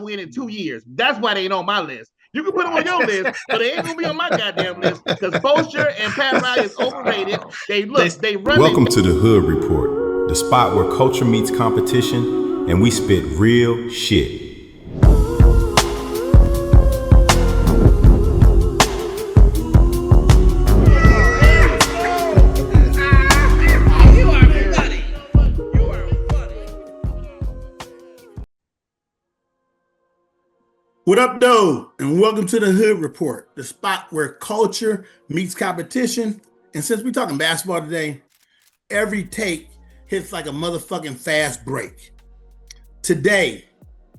win in 2 years. That's why they ain't on my list. You can put them on your list, but they ain't gonna be on my goddamn list because Spoelstra and Pat Riley is overrated. They run. Welcome to the Hood Report, the spot where culture meets competition, and we spit real shit. What up, though? And welcome to the Hood Report, the spot where culture meets competition. And since we're talking basketball today, every take hits like a motherfucking fast break. Today,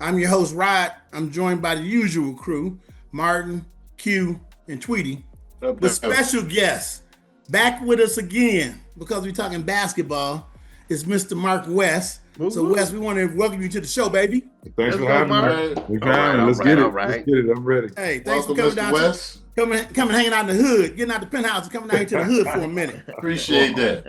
I'm your host, Rod. I'm joined by the usual crew, Martin, Q, and Tweety. The special guest back with us again because we're talking basketball is Mr. Mark West. So, Wes, we want to welcome you to the show, baby. Thanks for having me. Let's get it. I'm ready. Hey, thanks for coming down. Coming hanging out in the hood, getting out the penthouse and coming down here to the hood for a minute. Appreciate that.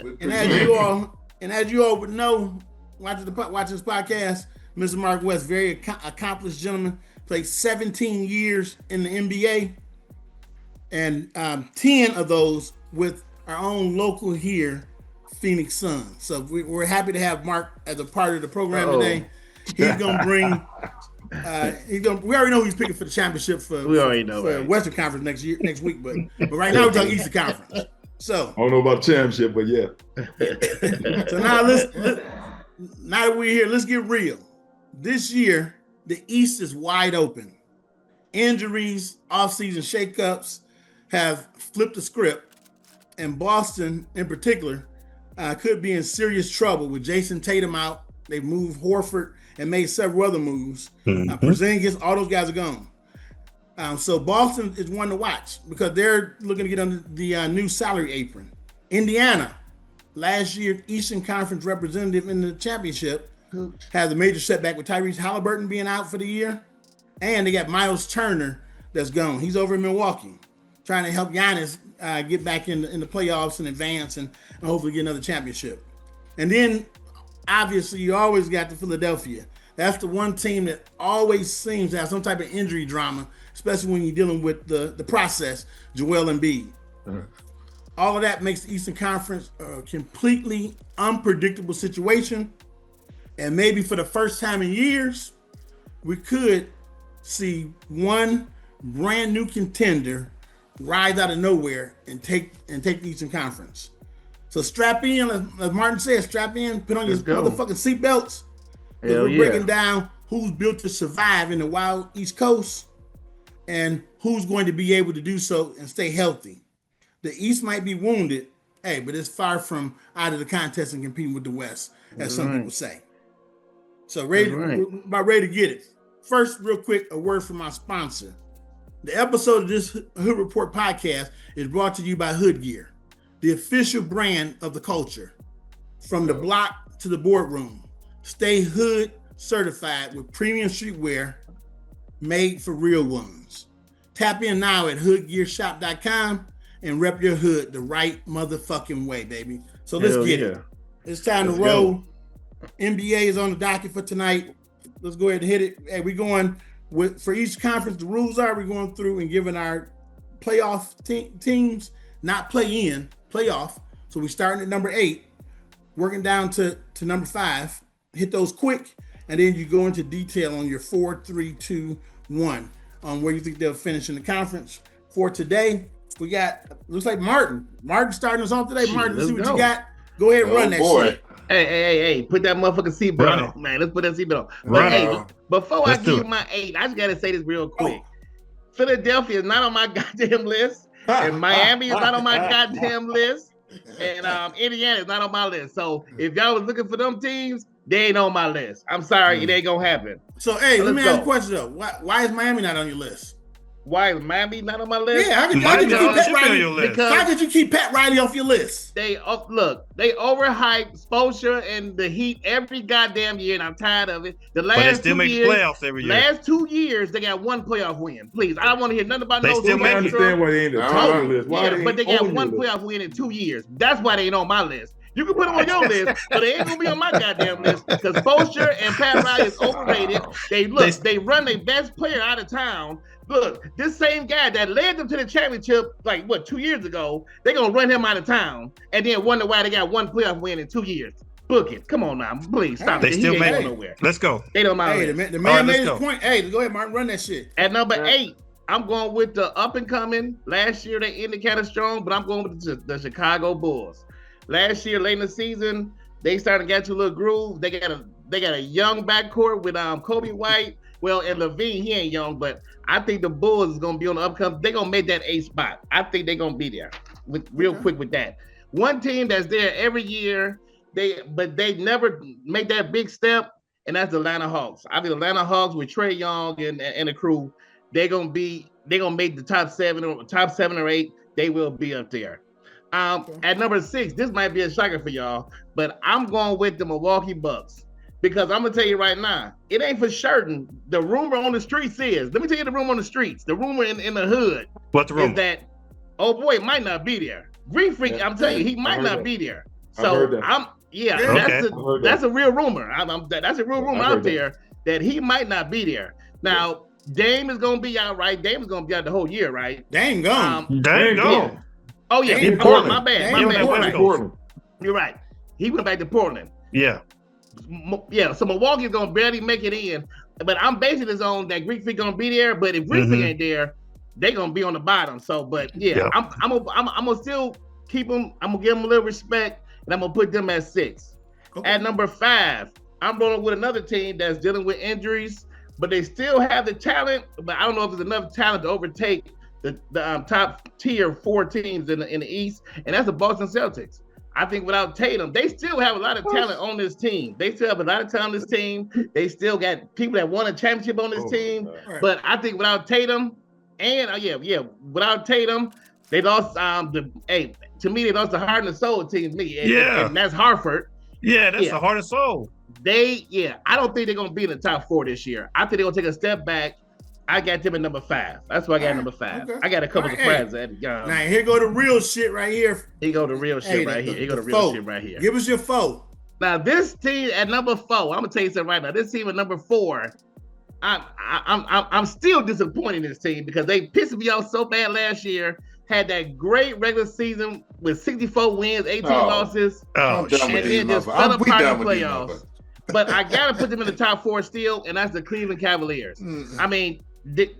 And as you all would know, watching this podcast, Mr. Mark West, very accomplished gentleman, played 17 years in the NBA, and 10 of those with our own local here, Phoenix Suns. So we're happy to have Mark as a part of the program today. He's gonna bring. We already know who he's picking for the championship for Western Conference next week, but right now we're talking Eastern Conference. So I don't know about the championship, but yeah. So now now that we're here, let's get real. This year, the East is wide open. Injuries, offseason shakeups have flipped the script, and Boston, in particular, could be in serious trouble with Jason Tatum out. They've moved Horford and made several other moves. Porzingis, all those guys are gone. So Boston is one to watch because they're looking to get under the new salary apron. Indiana, last year Eastern Conference representative in the championship, has a major setback with Tyrese Halliburton being out for the year. And they got Miles Turner that's gone. He's over in Milwaukee trying to help Giannis get back in the playoffs and advance and hopefully get another championship. And then, obviously, you always got the Philadelphia. That's the one team that always seems to have some type of injury drama, especially when you're dealing with the process, Joel Embiid. All of that makes the Eastern Conference a completely unpredictable situation. And maybe for the first time in years, we could see one brand new contender rise out of nowhere and take the Eastern Conference. So strap in, as Martin said, strap in, put on your motherfucking seatbelts. We're breaking down who's built to survive in the wild East Coast and who's going to be able to do so and stay healthy. The East might be wounded, but it's far from out of the contest and competing with the West, as some people say. So about ready to get it. First, real quick, a word from our sponsor. The episode of this Hood Report podcast is brought to you by Hood Gear, the official brand of the culture. From the block to the boardroom, stay Hood certified with premium streetwear made for real ones. Tap in now at hoodgearshop.com and rep your hood the right motherfucking way, baby. So let's get it. It's time to roll. NBA is on the docket for tonight. Let's go ahead and hit it. Hey, we're going for each conference. The rules are we're going through and giving our playoff teams, not play in, playoff. So we're starting at number 8, working down to number 5. Hit those quick, and then you go into detail on your 4, 3, 2, 1 on where you think they'll finish in the conference. For today, we got, looks like Martin. Martin starting us off today. Martin, let's see what you got. Go ahead and run that shit. Hey, put that motherfucking seatbelt on, man. Let's put that seatbelt on. But hey, before I give you my 8, I just got to say this real quick. Philadelphia is not on my goddamn list, and Miami is not on my goddamn list, and Indiana is not on my list. So if y'all was looking for them teams, they ain't on my list. I'm sorry, it ain't gonna happen. So hey, let me ask you a question though. Why is Miami not on your list? Why is Miami not on my list? Yeah, how could you keep Pat Riley off your list? They overhype Spoelstra and the Heat every goddamn year, and I'm tired of it. But they still make playoffs every year. Last 2 years, they got one playoff win. Please, I don't want to hear nothing about they no. Still understand why they ain't on the list. But they got one playoff win in 2 years. That's why they ain't on my list. You can put them on your list, but they ain't gonna be on my goddamn list because Fulcher and Pat Riley is overrated. They run their best player out of town. Look, this same guy that led them to the championship, 2 years ago, they're gonna run him out of town and then wonder why they got one playoff win in 2 years. Book it. Come on now, please stop. They still ain't going nowhere. Let's go. They don't mind. Hey, the man made his point. Hey, go ahead, Martin, run that shit. At number 8, I'm going with the up and coming. Last year they ended kind of strong, but I'm going with the Chicago Bulls. Last year, late in the season, they started to get to a little groove. They got a young backcourt with Kobe White. Well, and Levine, he ain't young, but I think the Bulls is gonna be on the upcoming. They're gonna make that 8 spot. I think they're gonna be there quick with that. One team that's there every year, they never make that big step, and that's the Atlanta Hawks. I think the Atlanta Hawks with Trae Young and the crew, they're gonna make the top 7 or 8. They will be up there. At number 6, this might be a shocker for y'all, but I'm going with the Milwaukee Bucks because I'm gonna tell you right now, it ain't for certain. The rumor on the streets is, let me tell you the rumor on the streets. The rumor in the hood. What's the rumor? Is that, oh boy, it might not be there. Green Freak, I'm telling you, he might not be there. So that's a real rumor. That's a real rumor out there that he might not be there. Now, Dame is gonna be out, right? Dame is gonna be out the whole year, right? Dame gone. Dame gone. Yeah. Oh yeah, Dame Portland. My bad. Portland. You're right. He went back to Portland. Yeah. Yeah. So Milwaukee's gonna barely make it in, but I'm basing this on that Greek Freak gonna be there. But if Greek Freak ain't there, they gonna be on the bottom. So, but yeah. I'm gonna still keep them. I'm gonna give them a little respect, and I'm gonna put them at 6. Okay. At number 5, I'm rolling with another team that's dealing with injuries, but they still have the talent. But I don't know if there's enough talent to overtake the top tier 4 teams in the East, and that's the Boston Celtics. I think without Tatum, they still have a lot of talent on this team. They still have a lot of talent on this team. They still got people that won a championship on this team. But I think without Tatum, and without Tatum, they lost to me, they lost the heart and soul team to me. And that's Hartford. Yeah, that's the heart and soul. I don't think they're gonna be in the top 4 this year. I think they're gonna take a step back. I got them at number 5. That's why I got number 5. Okay. I got a couple of surprises. Now here go the real shit right here. Here go the real shit right here. Give us your 4. Now this team at number 4, I'm gonna tell you something right now. This team at number 4, I'm still disappointed in this team because they pissed me off so bad last year. Had that great regular season with 64 wins, 18 losses, and then just fell apart in the playoffs. But I gotta put them in the top 4 still, and that's the Cleveland Cavaliers. I mean,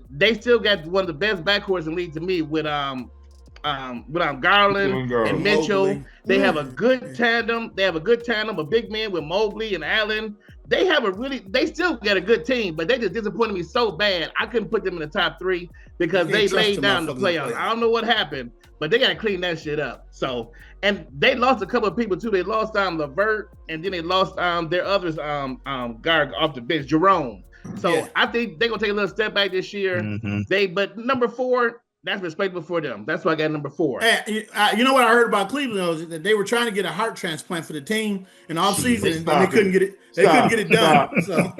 they still got one of the best backcourts in the league to me with Garland and Mitchell. Mobley. They have a good tandem. They have a good tandem, a big man with Mobley and Allen. They still got a good team, but they just disappointed me so bad. I couldn't put them in the top 3 because they laid down the playoffs. I don't know what happened, but they got to clean that shit up. So, and they lost a couple of people too. They lost Levert, and then they lost their others guard off the bench, Jerome. So I think they're gonna take a little step back this year. But number 4, that's respectable for them. That's why I got number 4. Hey, you know what I heard about Cleveland was that they were trying to get a heart transplant for the team in off season, and they couldn't get it. They couldn't get it done. So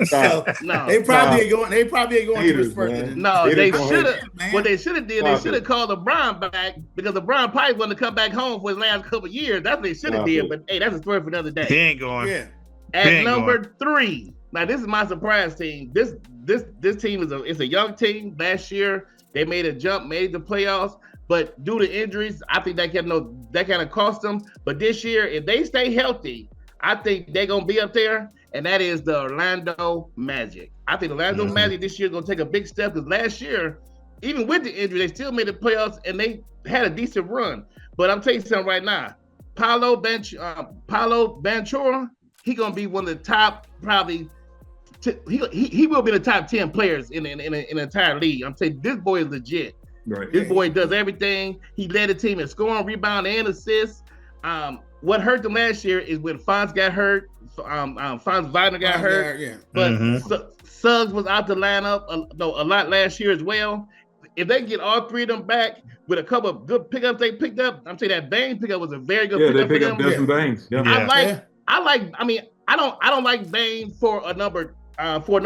they probably ain't going. They probably ain't going to this further. No, they should have. What they should have did, they should have called LeBron back because LeBron probably wanted to come back home for his last couple of years. That's what they should have did. But hey, that's a story for another day. He ain't going. Yeah. At number 3, now this is my surprise team. This team is a young team. Last year they made a jump, made the playoffs, but due to injuries, I think that kind of cost them. But this year, if they stay healthy, I think they're gonna be up there, and that is the Orlando Magic. I think the Orlando Magic this year is gonna take a big step because last year, even with the injury, they still made the playoffs and they had a decent run. But I'm telling you something right now, Paolo Banchero, he gonna be one of the top probably. He will be the top 10 players in the entire league. I'm saying this boy is legit. Right. This boy does everything. He led the team in scoring, rebound, and assists. What hurt them last year is when Fonz got hurt. Fonz Wagner got hurt. But Suggs was out the lineup a lot last year as well. If they get all 3 of them back with a couple of good pickups they picked up, I'm saying that Bain pickup was a very good pickup for them. Desmond Baines. Yeah. I don't like Bain for a number 2 for a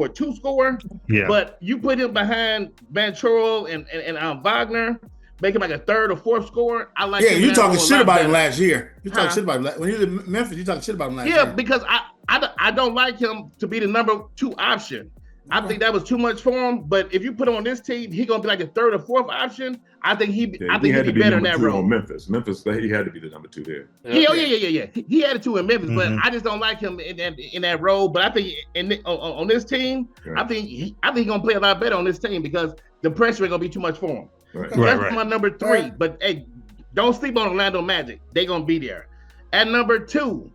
2 scorer. Yeah. But you put him behind Banchero and Wagner, make him like a third or fourth scorer. I like. Yeah, you talking shit about him last year. You talking shit about him when he was in Memphis. You talking shit about him last year. Yeah, because I don't like him to be the number 2 option. I think that was too much for him. But if you put him on this team, he's gonna be like a third or fourth option. I think he'd be better in that role. Memphis, he had to be the number 2 there. Yeah. He had it too in Memphis, but I just don't like him in that role. But I think on this team, I think he's gonna play a lot better on this team because the pressure ain't gonna be too much for him. That's my number 3. But hey, don't sleep on Orlando Magic. They gonna be there. At number 2,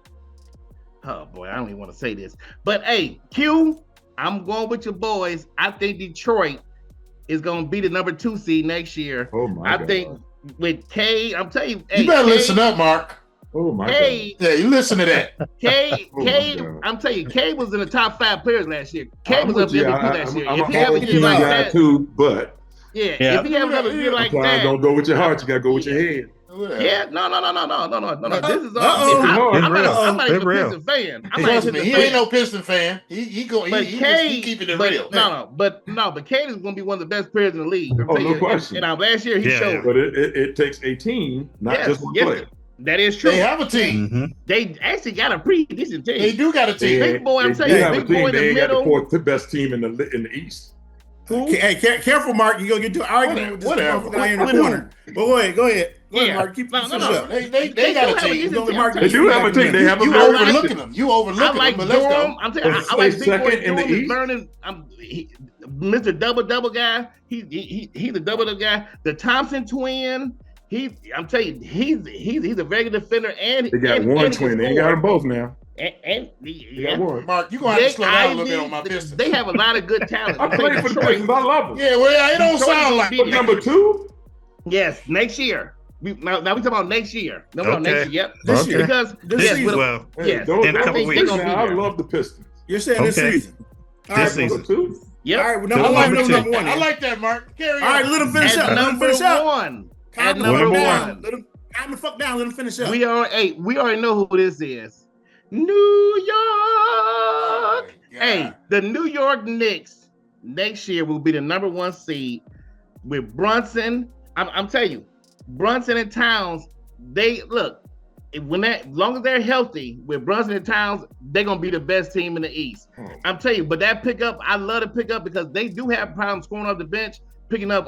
oh boy, I don't even want to say this, but hey, Q. I'm going with your boys. I think Detroit is going to be the number 2 seed next year. Oh my God. I think with K, I'm telling you. You better listen up, Mark. Oh my God. Yeah, you listen to that. K, I'm telling you, K was in the top 5 players last year. K was up MVP last year. If he have a year like that, too, but if he have another year like that, don't go with your heart. You got to go with your head. Yeah, no. This is I'm not even a Piston fan. Trust me, he ain't no Piston fan. He keeping it real. But Cade is going to be one of the best players in the league. No question. And last year he showed. But it takes a team, not just one player. That is true. They have a team. Mm-hmm. They actually got a pretty decent team. They do got a team. Big boy, I'm telling you, big boy in the middle. Got the 4th best team in the East. Hey, careful, Mark. You're going to get to an argument with this motherfucker guy in the corner. But go ahead. Go ahead, Mark. Keep up. They got a team. They do have a team. They have a You overlooking them. You overlooking them. But let's go. I'm telling you, I like big boy in the East. Learning, Mr. Double guy. He's the double guy. The Thompson twin. I'm telling you, he's a very good defender. And they got one twin. They ain't got them both now. And Mark, you gonna have to slow down a little bit on my Pistons. They have a lot of good talent. I play for the Pistons. I love them. Yeah, well, it don't sound like number 2. Yes, next year. Now we talking about next year. Next year. Yep. This year. Because this season. In a couple weeks. I love the Pistons. You're saying this season. All right, number 2. Yep. All right, number 1. I like that, Mark. Carry on. All right, let him finish up. Number 1. At number 1. Calm the fuck down. Let him finish up. We already know who this is. New York. Hey, the New York Knicks next year will be the number 1 seed with Brunson. I'm telling you, Brunson and Towns. They look as long as they're healthy with Brunson and Towns, they're gonna be the best team in the East. I'm telling you. But that pickup, I love to pick up because they do have problems scoring off the bench. Picking up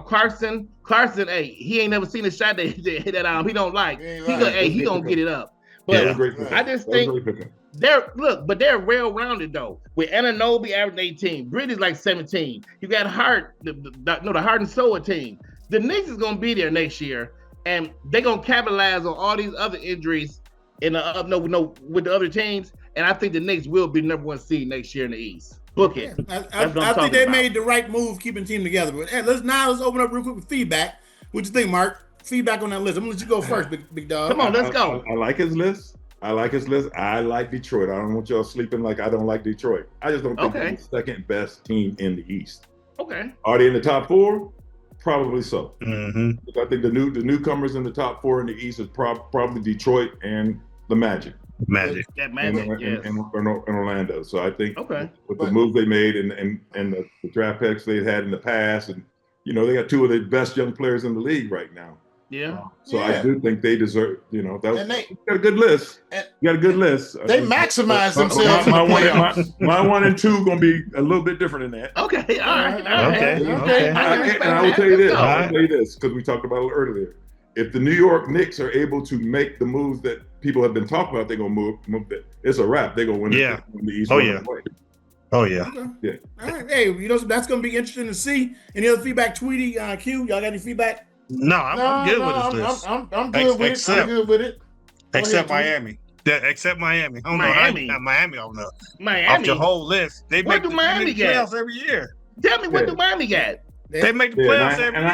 Carson. Carson, hey, he ain't never seen a shot that he don't like. He gonna get it up. But I just think they're well-rounded though. With Anunoby averaging 18, Bridges like 17. You got Hart, the Heart and Soul team. The Knicks is gonna be there next year, and they're gonna capitalize on all these other injuries with the other teams. And I think the Knicks will be the number 1 seed next year in the East. Book it. I think they made the right move keeping the team together. But hey, let's open up real quick with feedback. What you think, Mark? Feedback on that list. I'm gonna let you go first, big dog. Come on, let's go. I like his list. I like Detroit. I don't want y'all sleeping like I don't like Detroit. I just don't think they're the second best team in the East. Okay. Are they in the top 4? Probably so. Mm-hmm. I think the newcomers in the top 4 in the East is probably Detroit and the Magic. And Orlando. So I think with the move they made and the draft picks they had in the past, and they got 2 of the best young players in the league right now. Yeah. I do think they deserve. That was got a good list. You got a good list. They maximize themselves. My 1 and 2 gonna be a little bit different than that. Okay. All right. Okay. And I will tell you this. Because we talked about it earlier. If the New York Knicks are able to make the moves that people have been talking about, they're gonna move it. It's a wrap. They're gonna win the East. Oh yeah. Yeah. All right. Hey, that's gonna be interesting to see. Any other feedback, Tweety, Q? Y'all got any feedback? No, I'm good with this. I'm good with it. I'm good with it. Except Miami. Except Miami. I don't know. Miami, I don't know. Miami. Off your whole list. They make the playoffs every year. Tell me, what do Miami get? They make the playoffs every year.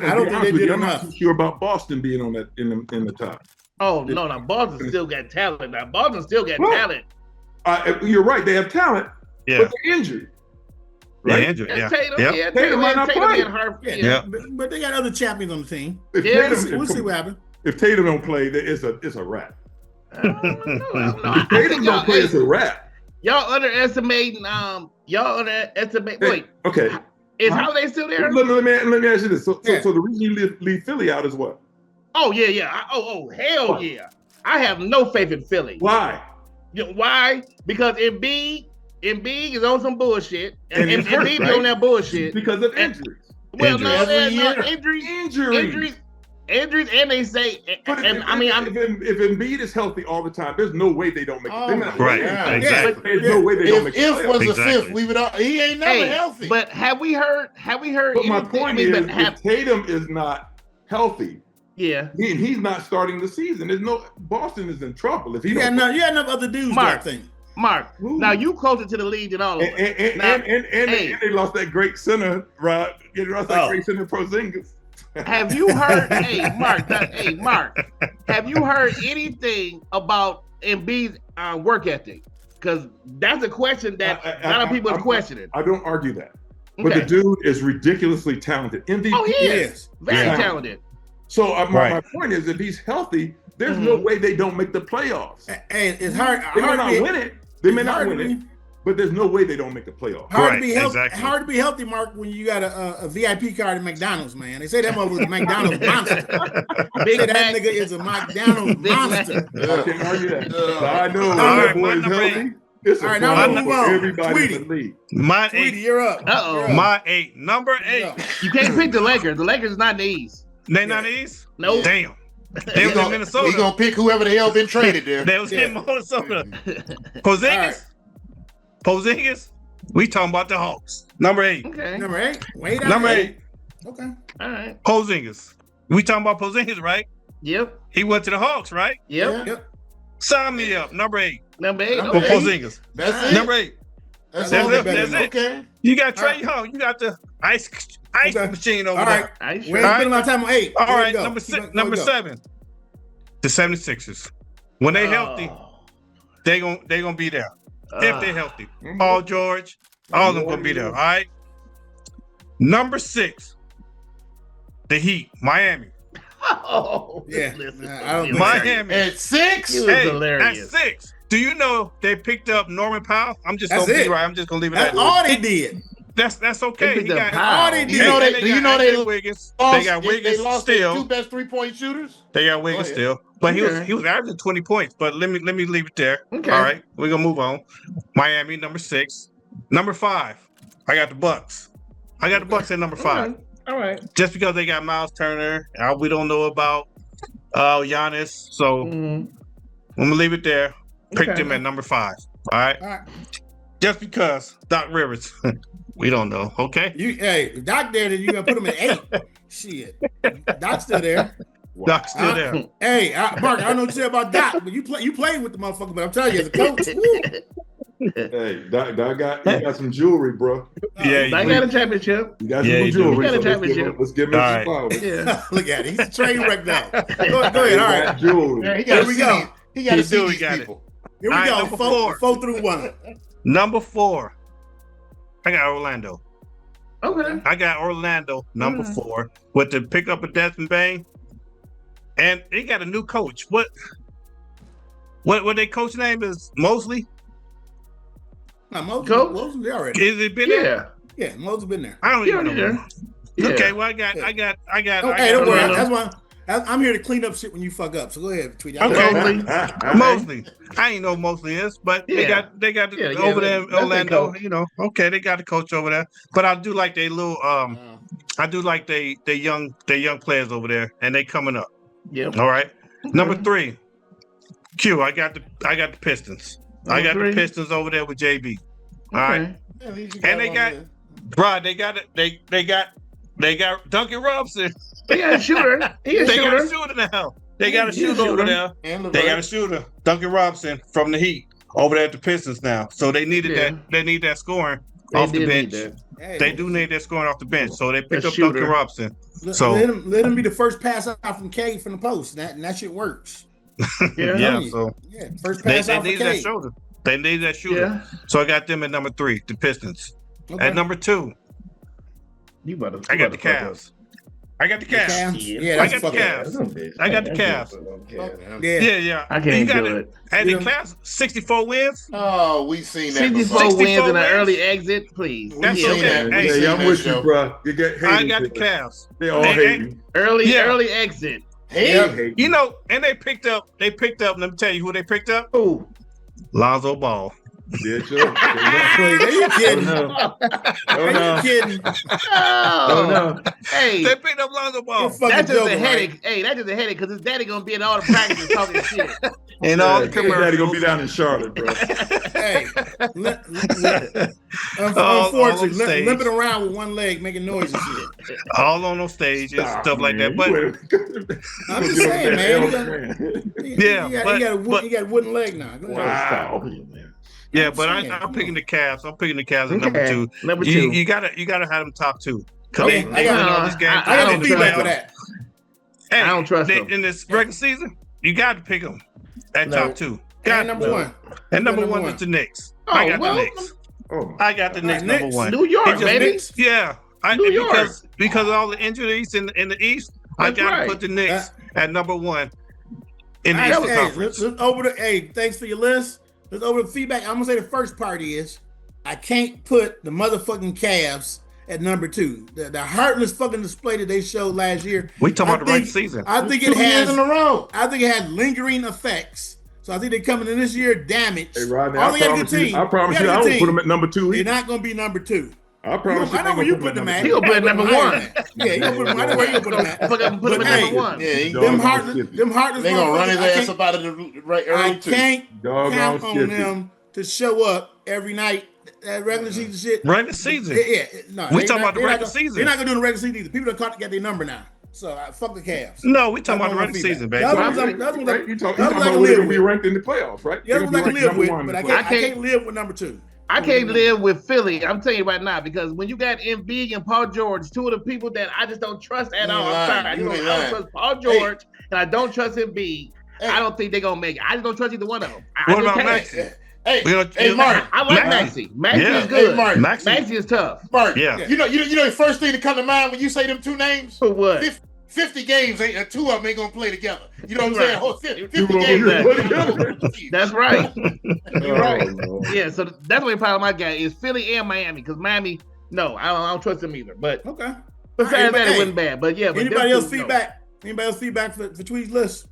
I don't think they did enough. I'm not sure about Boston being on that in the top. Oh no, Boston still got talent. Boston still got talent. You're right. They have talent, but they're injured. Right? They're injured. Yeah. Tatum might not play. But they got other champions on the team. We'll see what happens. If Tatum don't play, it's a wrap. If Tatum don't play, it's a wrap. Y'all underestimating. Okay. Is Holiday still there? Let me ask you this. So the reason you leave Philly out is what? Oh yeah. Hell yeah. I have no faith in Philly. Why? Why? Because Embiid is on some bullshit, and Embiid be on that bullshit because of injuries. Well, injuries, and they say, if Embiid is healthy all the time, there's no way they don't make it. Right, exactly. There's no way they don't make it. If was the fifth, we would. He ain't never healthy. But have we heard? But my point is, if Tatum is not healthy, he's not starting the season. Boston is in trouble if he. You got enough other dudes. Mark. Now you closer to the league than all of us. And they lost that great center, right? They lost that great center, Porzingis. Have you heard? Mark. Have you heard anything about Embiid's work ethic? Because that's a question that a lot of people are questioning. I don't argue that, but the dude is ridiculously talented. MVP, he is very talented. So my point is, if he's healthy, there's no way they don't make the playoffs. And it's hard. They may not win it. They may not win it, but there's no way they don't make the playoffs. Hard to be healthy, Mark, when you got a VIP card at McDonald's, man. They say that mother was a McDonald's monster. They say that nigga is a McDonald's monster. I can't argue that. I know that boy is healthy. It's a problem for everybody in the league. My Tweety, you're up. My 8. Number 8. You can't pick the Lakers. The Lakers is not in the East. They not in the East? No. Damn. They was in Minnesota. He gonna pick whoever the hell been traded there. They was in Minnesota. Porzingis. We talking about the Hawks. Number 8. Okay. Number 8. Wait. Number 8. Okay. All right. Porzingis. We talking about Porzingis, right? Yep. He went to the Hawks, right? Yep. Sign me up. Number 8. Number 8. For Porzingis. That's it. Number 8. That's it. Okay. You got Trey Young. You got the ice machine over there. We ain't spending my time on 8. All right. Number 7. The 76ers. When they healthy, they gonna be there. If they're healthy. Paul George, all of them gonna be there. All right. Number 6. The Heat. Miami. Miami at 6. Hilarious. At 6. Do you know they picked up Norman Powell? I'm just gonna be right. I'm just gonna leave it at that. That's all they did. That's okay. He got all they did. Do you know they Wiggins? They got Wiggins they lost still. Their 2 best 3-point shooters. They got Wiggins still, but he was averaging 20 points. But let me leave it there. Okay. All right, we're gonna move on. Miami, number 6. Number 5, I got the Bucks. I got the Bucks at number 5. All right. Just because they got Miles Turner, we don't know about Giannis, so I'm gonna leave it there. Pick them at number 5. All right. Just because Doc Rivers, we don't know. Okay. If Doc there, then you gonna put him at 8. Shit. Doc's still there. Wow. Doc's still there. Hey, Mark, I don't know what you say about Doc, but you played with the motherfucker. But I'm telling you, as a coach. Hey, Doc got some jewelry, bro. I got a championship. You got some jewelry. Got a championship. Let's give him some flowers. Yeah. Look at it. He's a train wreck now. Go ahead. All right. Jewelry. Here we go. He got to see these people. Here we go. 4 through 1. Number 4. I got Orlando. Okay. I got Orlando, number 4, with the pickup of Desmond Bain. And they got a new coach. What their coach name is? Mosley? Mosley already. Is it been there? Yeah, Mosley been there. I don't even know. Yeah. Okay, well I got Hey, don't worry. That's why I'm here to clean up shit when you fuck up. So go ahead, Tweety. Mosley. I ain't know who Mosley is, but they got over there in Orlando. You know, okay, they got the coach over there. But I do like they little I do like they young players over there, and they coming up. Yep. All right. Number 3, Q. I got the Pistons. I got the Pistons over there with JB. All right. And they got Duncan Robinson. They got a shooter. Got a shooter now. They got a shooter over there. They got a shooter, Duncan Robinson from the Heat over there at the Pistons now. So they needed that. They need that scoring off the bench. They do need that scoring off the bench. So they picked up Duncan Robinson. So let him be the first pass out from K from the post. And that shit works. First pass out they need that shoulder. They need that shooter. Yeah. So I got them at number 3, the Pistons. Okay. At number 2, I got the Cavs. I got the Cavs. Yeah, I got the Cavs. I got the Cavs. Yeah. I can't do it. And the Cavs, 64 wins. Oh, we seen that. 64 wins in an early exit, please. That's okay. Hey, I'm with you, bro. You get I got the Cavs. They all hate me. Early exit. Hey, you know, and they picked up. Let me tell you who they picked up. Who? Lonzo Ball. Yeah, sure. Are you kidding? Are you kidding? Oh no! Hey, they picked up Lonzo Ball. That's just a headache. Right? Hey, that's just a headache because his daddy gonna be in all the practices talking shit. And all the commercials. Daddy gonna be down in Charlotte, bro. Hey, unfortunately, limping around with one leg, making noise and shit. All on stage and stuff like that. But I'm just saying, man. He got a wooden leg now. Wow. Yeah, but I'm picking the Cavs. I'm picking the Cavs at number two. Number two. You gotta have them top two. Okay. I got no feedback for that. Hey, I don't trust them. In this regular season, you got to pick them at top two. And number one. And number one is the Knicks. I got the Knicks. I got the Knicks number one. New York, baby. Yeah. New York. Because of all the injuries in the East, I got to put the Knicks at number one in the Eastern Conference. Thanks for your list. Let's over the feedback. I'm gonna say the first part is I can't put the motherfucking Cavs at number two. The heartless fucking display that they showed last year. We talking about the regular season. I think it has in a row. I think it had lingering effects. So I think they're coming in this year damaged. Hey, Rodney, I promise you, I won't put them at number two. They're not gonna be number two. I promise you. I know where you put them at. He gonna put number one. Yeah, he gonna put them. I know where you put them at. Put them at number one. Yeah, them heartless. They gonna run his ass up out of the right early too. I can't count on them to show up every night. That regular season shit. Regular season. Yeah, no. We talking about the regular season. They're not gonna do the regular season either. People don't get their number now. So fuck the Cavs. No, we talking about the regular season, baby. You talking about where they're gonna be ranked in the playoffs, right? Yeah, I can live with, but I can't live with number two. I can't live with Philly. I'm telling you right now, because when you got Embiid and Paul George, two of the people that I just don't trust at all. I'm sorry. I don't trust Paul George and I don't trust Embiid. I don't think they're gonna make it. I just don't trust either one of them. What about Maxey? Hey, Mark. I like Maxey. Maxey is good. Hey, Maxey is tough. Mark. Yeah. You know the first thing that come to mind when you say them two names? For what? 50 games, two of them ain't gonna play together. You know what I'm saying? 50 games. That's right. You're right. Yeah, so that's the only problem I got is Philly and Miami, because Miami, no, I don't trust them either. But okay. Besides that, it wasn't bad. But yeah. Anybody else feedback? Anybody else feedback for Tweety's list?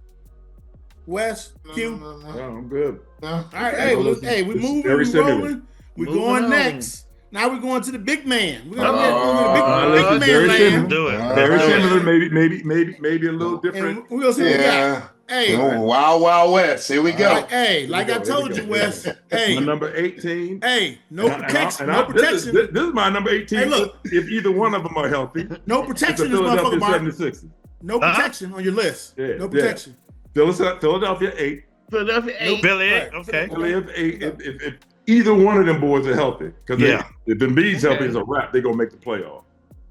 Wes, Q? No, I'm good. All right, we moving, we rolling. We're going next. Now we're going to the big man. We're going to the big man. Do it. Very similar, maybe a little different. We're gonna see what we got. Hey, Wild West. Here we go. Like I told you, Wes. Hey, my number 18. Hey, no protection. This is my number 18. Hey, look, if either one of them are healthy, no protection. It's the Philadelphia 76ers. No protection on your list. Yeah, no protection. Philadelphia 8. Philadelphia 8. Billy 8. Okay. Philadelphia 8. If either one of them boys are healthy, because if Embiid's healthy, it's a wrap. They're gonna make the playoff.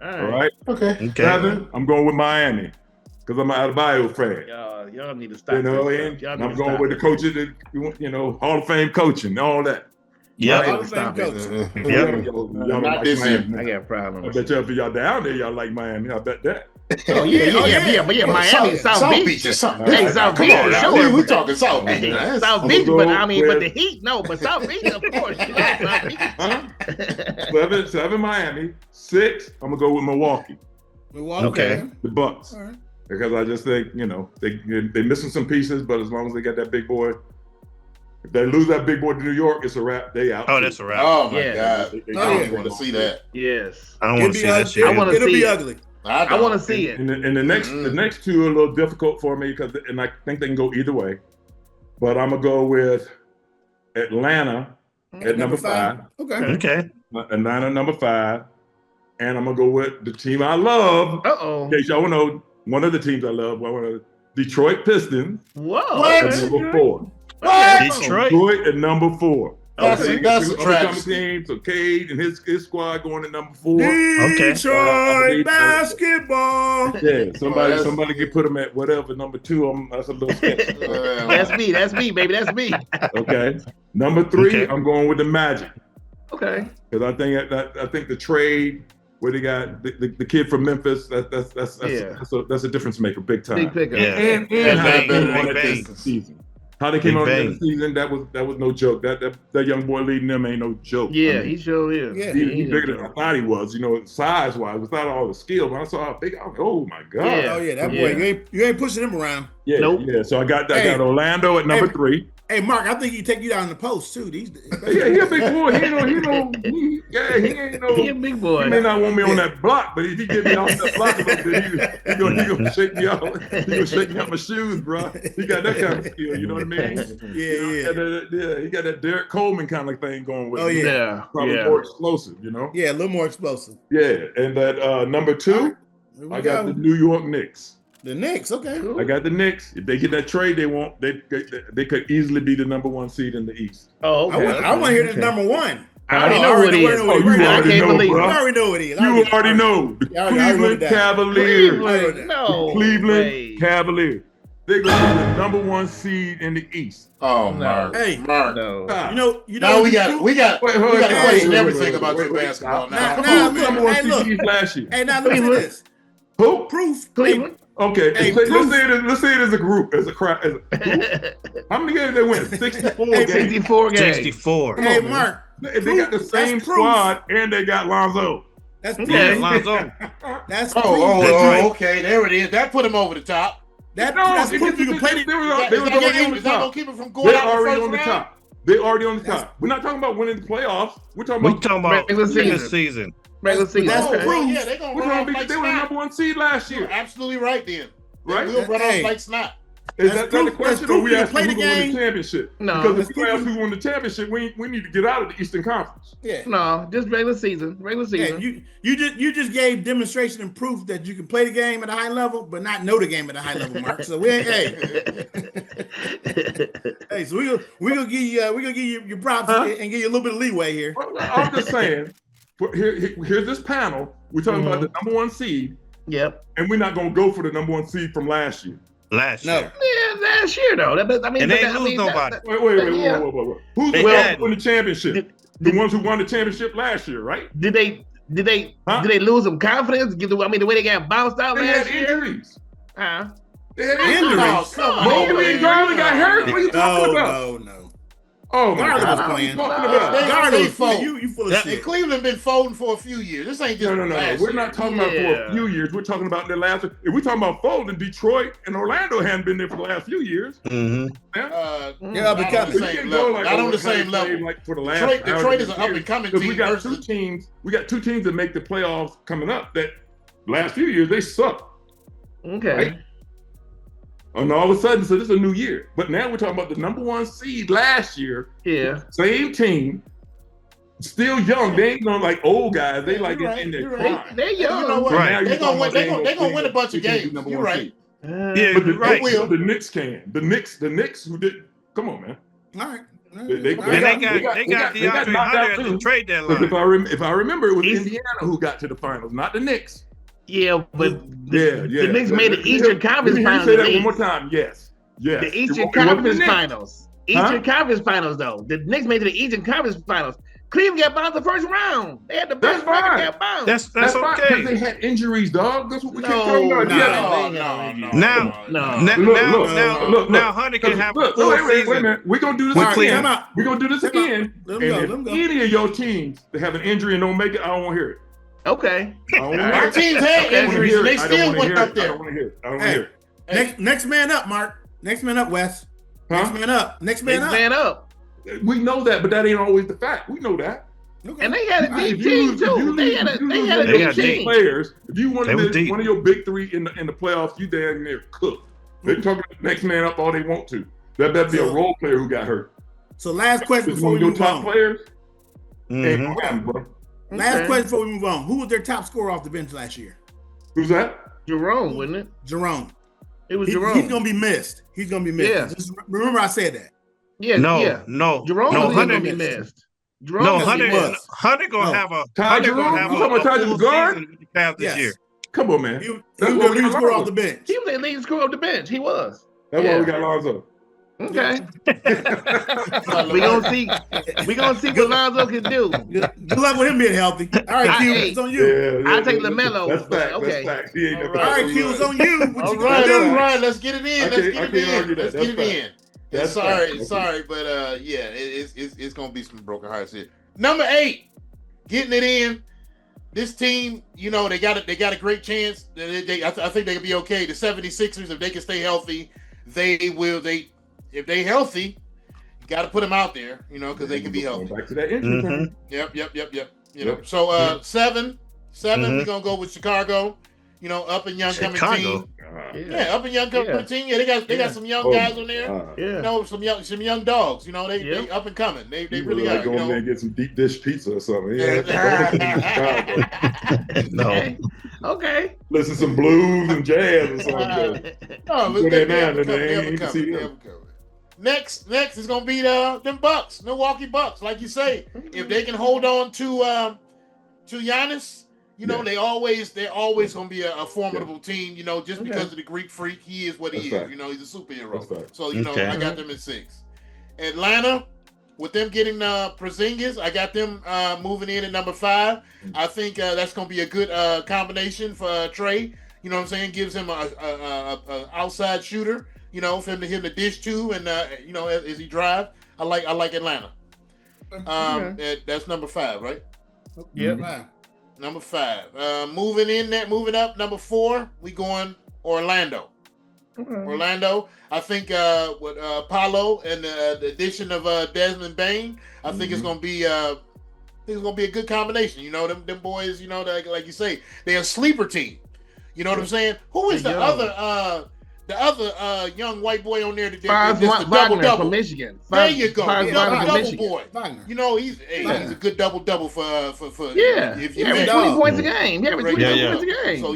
All right. Okay. 7. I'm going with Miami because I'm an Adebayo fan. Y'all need to stop. And I'm going with the coaches that Hall of Fame coaching, all that. Yeah, Hall of Fame coaching. Y'all not this year. I got problems. I bet y'all, if y'all down there, y'all like Miami. I bet that. Oh yeah, but Miami, South Beach or something. Hey, South Beach, sure. We talking South Beach. South Beach, but the Heat, no, but South Beach, of course. South Beach. 7 Miami. 6, I'm gonna go with Milwaukee. Okay. The Bucks. All right. Because I just think they're missing some pieces, but as long as they got that big boy, if they lose that big boy to New York, it's a wrap. They out. Oh, that's a wrap. Oh my God! I don't want to see that. Yes, I don't want to see that shit. It'll be ugly. I want to see it. And the next two are a little difficult for me and I think they can go either way. But I'm gonna go with Atlanta at number 5. Okay. Atlanta number 5, and I'm gonna go with the team I love. In case y'all know, one of the teams I love, one of the Detroit Pistons. Whoa. At number 4. Detroit at number 4. That's a travesty. Team, so Cade and his squad going at number 4. Detroit basketball. Yeah, somebody can put them at whatever number 2. That's a little sketchy. That's me, baby. That's me. Okay. Number 3, I'm going with the Magic. Okay. Because I think the trade where they got the kid from Memphis. That's a difference maker, big time. Big pickup. And how they came on at this season. How they came on at the season, that was no joke. That young boy leading them ain't no joke. Yeah, he sure is. Yeah, He bigger than I thought he was, size wise, without all the skill. But I saw how big. I was like, oh my god! Yeah. Oh yeah, that boy, you ain't pushing him around. Yeah, nope. Yeah. So I got Orlando at number 3. Hey, Mark, I think he take you down in the post too. He a big boy. He ain't no. He a big boy. He may not want me on that block, but if he get me off that block a little bit, he gonna shake me out. He gonna shake me out my shoes, bro. He got that kind of skill. You know what I mean? Yeah. He got that Derek Coleman kind of thing going with him. Yeah. Probably more explosive. Yeah, a little more explosive. Yeah, and that number 2, I got the New York Knicks. The Knicks, okay. I got the Knicks. If they get that trade, they could easily be the number 1 seed in the East. Oh, okay. I want to hear this number 1. I already know what he is. You already know, bro. You already know what he is. You already know. The Cleveland Cavaliers. No. Cleveland Cavaliers. They're going to be the number 1 seed in the East. Oh, no. Hey, Mark. No. Now we got to question everything about your basketball now. Number 1 seed last year. Hey, now look at this. Who? Proof. Cleveland. Okay, Hey, let's say it as a group, as a crowd. How many games they win? 64 games. 64 games. 64. Hey, Mark. They got the same squad, and they got Lonzo. That's proof. Yeah, Lonzo. That's proof. Okay, there it is. That put him over the top. That's proof you can play. They were already on the top. Keep it from going out already the on the first top. They already on the top. We're not talking about winning the playoffs. We're talking about regular season. Regular season. That's proof. Yeah, they're going to run off like they were the number 1 seed last year. You're absolutely right then. Right? We'll run off like snot. Is that the question, or we asking who won the championship? No. Because if we ask who won the championship, we need to get out of the Eastern Conference. Yeah. No, just regular season. Yeah, you just gave demonstration and proof that you can play the game at a high level, but not know the game at a high level, Mark. So we ain't. Hey, so we gonna give you your props and give you a little bit of leeway here. I'm just saying. Here's this panel. We're talking about the number 1 seed. Yep. And we're not gonna go for the number 1 seed from last year. Last year. Yeah, last year though. And they ain't lose nobody. Wait. Who's the ones who won the championship? The ones who won the championship last year, right? Did they lose some confidence? The way they got bounced out last year. Injuries. They had injuries. Mobley and Garland got hurt. What are you talking about? No. Oh my Garland God! was playing. They fold. You full of shit. Cleveland been folding for a few years. This ain't just No. We're not talking about for a few years. We're talking about the last. If we're talking about folding, Detroit and Orlando hadn't been there for the last few years. Mm-hmm. Not on the same level. Like for the last Detroit is an up and coming team. We got 2 teams. We got 2 teams that make the playoffs coming up. That last few years they suck. Okay. Right? And all of a sudden, so this is a new year. But now we're talking about the number 1 seed last year. Yeah. Same team. Still young. They ain't like old guys. They in their prime. They're young. You know what? Right. They're gonna win a bunch of games. You're right. Yeah, But right. the Knicks can. The Knicks who did. Come on, man. All right. They got DeAndre Hunter at the trade deadline. If I remember, it was Indiana who got to the finals, not the Knicks. Yeah, but the Knicks made the Eastern Conference Finals. Say that one more time. Yes. The Eastern Conference Finals. Eastern Conference Finals, though. The Knicks made it to the Eastern Conference Finals. Cleveland got bounced the first round. They had the best record, got bounced. That's okay. Because they had injuries, dog. That's what we keep talking about. Now Hunter can have a full wait a minute. We're gonna do this again. We're gonna do this again. Let And him if go. any of your teams that have an injury and don't make it, I don't want to hear it. Okay. Our teams had injuries and they still went up there. I don't want to hear it. I don't want to hear it. Next man up, Mark. Next man up, Wes. Next man up. Next man up. We know that, but that ain't always the fact. We know that. Okay. And they had a deep team too. They had a deep team. Players. If you one of your big 3 in the playoffs, you damn near cooked. They're talking next man up all they want to. That better be a role player who got hurt. So last question before we move on. Players. Mm-hmm. Last question before we move on. Who was their top scorer off the bench last year? Who's that? Jerome, wasn't it? Jerome. It was Jerome. He's gonna be missed. Yeah. Just remember I said that. Yeah. No. Jerome was gonna be missed. Hunter gonna have a Ty Jerome guard this year. Come on, man. He was the leading scorer off the bench. He was the leading scorer off the bench. He was. That's why we got Lonzo. Okay. we gonna see what Lonzo can do. Good luck with him being healthy. All right, Q, it's on you. I'll take LaMelo. That's fact. Okay. That's fact. He ain't never. All right, Q, it's on you. All right. Let's get it in. Let's get it in. Sorry, but it's gonna be some broken hearts here. Number 8, getting it in. This team, you know, they got a great chance. I think they can be okay. The 76ers, if they can stay healthy, they will. If they healthy, you got to put them out there, you know, because they can be healthy. Back to that injury. Yep. You know, so 7, we're gonna go with Chicago. You know, up and young coming team. Up and young coming team. Yeah, they got some young guys on there. You know, some young dogs. You know, they up and coming. They really like are. Go in there and get some deep dish pizza or something. No. Okay. Listen to some blues and jazz or something. Next is gonna be them Bucks, Milwaukee Bucks. Like you say, if they can hold on to Giannis. You know, they're always going to be a formidable team, you know, just because of the Greek freak. He is what he is. You know, he's a superhero. So, you know, I got them at 6. Atlanta, with them getting Porzingis, I got them moving in at number 5. I think that's going to be a good combination for Trey. You know what I'm saying? Gives him a outside shooter, you know, for him to hit the dish too. And, you know, as he drive, I like Atlanta. That's number 5, right? Yep. Number 5. Moving up, number 4, we going Orlando. Orlando, I think with Paolo and the addition of Desmond Bane, I think it's gonna be a good combination. You know, them boys, you know, like you say, they're a sleeper team. You know what I'm saying? Who is the other young white boy on there that the double from Michigan? There you go, double boy. Wagner. You know he's a good double for if you 20 points a game. Yeah, 20 points a game. So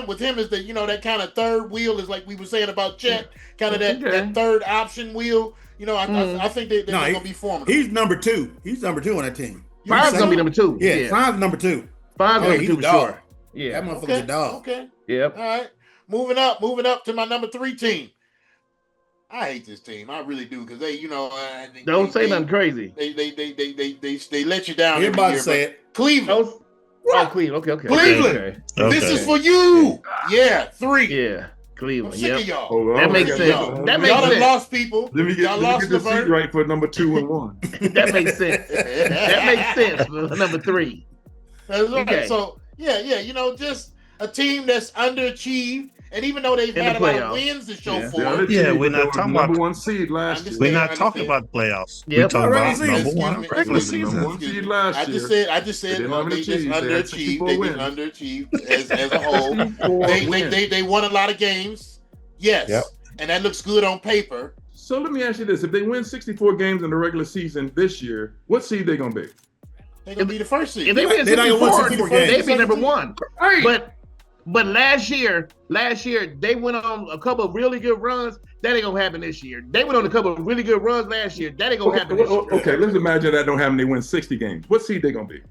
with him is the, you know, that kind of third wheel is like we were saying about Chet, kind of that third option wheel. You know, I think they're gonna be formidable. He's number 2. He's number 2 on that team. 5's gonna be number 2. Yeah, 5's number 2. 5's number 2 for sure. Yeah, that motherfucker's a dog. Okay. Yep. All right. Moving up to my number 3 team. I hate this team. I really do, because they, you know, don't say nothing crazy. They let you down. You're about to say it. Cleveland. Oh, Cleveland. Okay. Cleveland. Okay. This is for you. Yeah, 3. Yeah, Cleveland. I'm sick of y'all. Hold on. That makes sense. That makes y'all sense. Lost people. Let me get the seat right for number 2 and 1. That makes sense. That makes sense for number 3. That's right. Okay. So yeah, you know, just a team that's underachieved. And even though they've had a lot of wins to show for it. Yeah, we're not talking about number 1 seed last year. We're not talking about playoffs. Yep. We're talking about Regular number 1 regular season. Number 1 seed last year. I just said they just underachieved. They just underachieved as a whole. They won a lot of games. Yes. Yep. And that looks good on paper. So let me ask you this. If they win 64 games in the regular season this year, what seed they going to be? They're going to be the first seed. If they win 64, they'd be number 1. Right. But last year they went on a couple of really good runs. That ain't gonna happen this year. They went on a couple of really good runs last year. That ain't gonna happen this year. Okay, let's imagine that don't happen. They win 60 games. What seed they gonna be?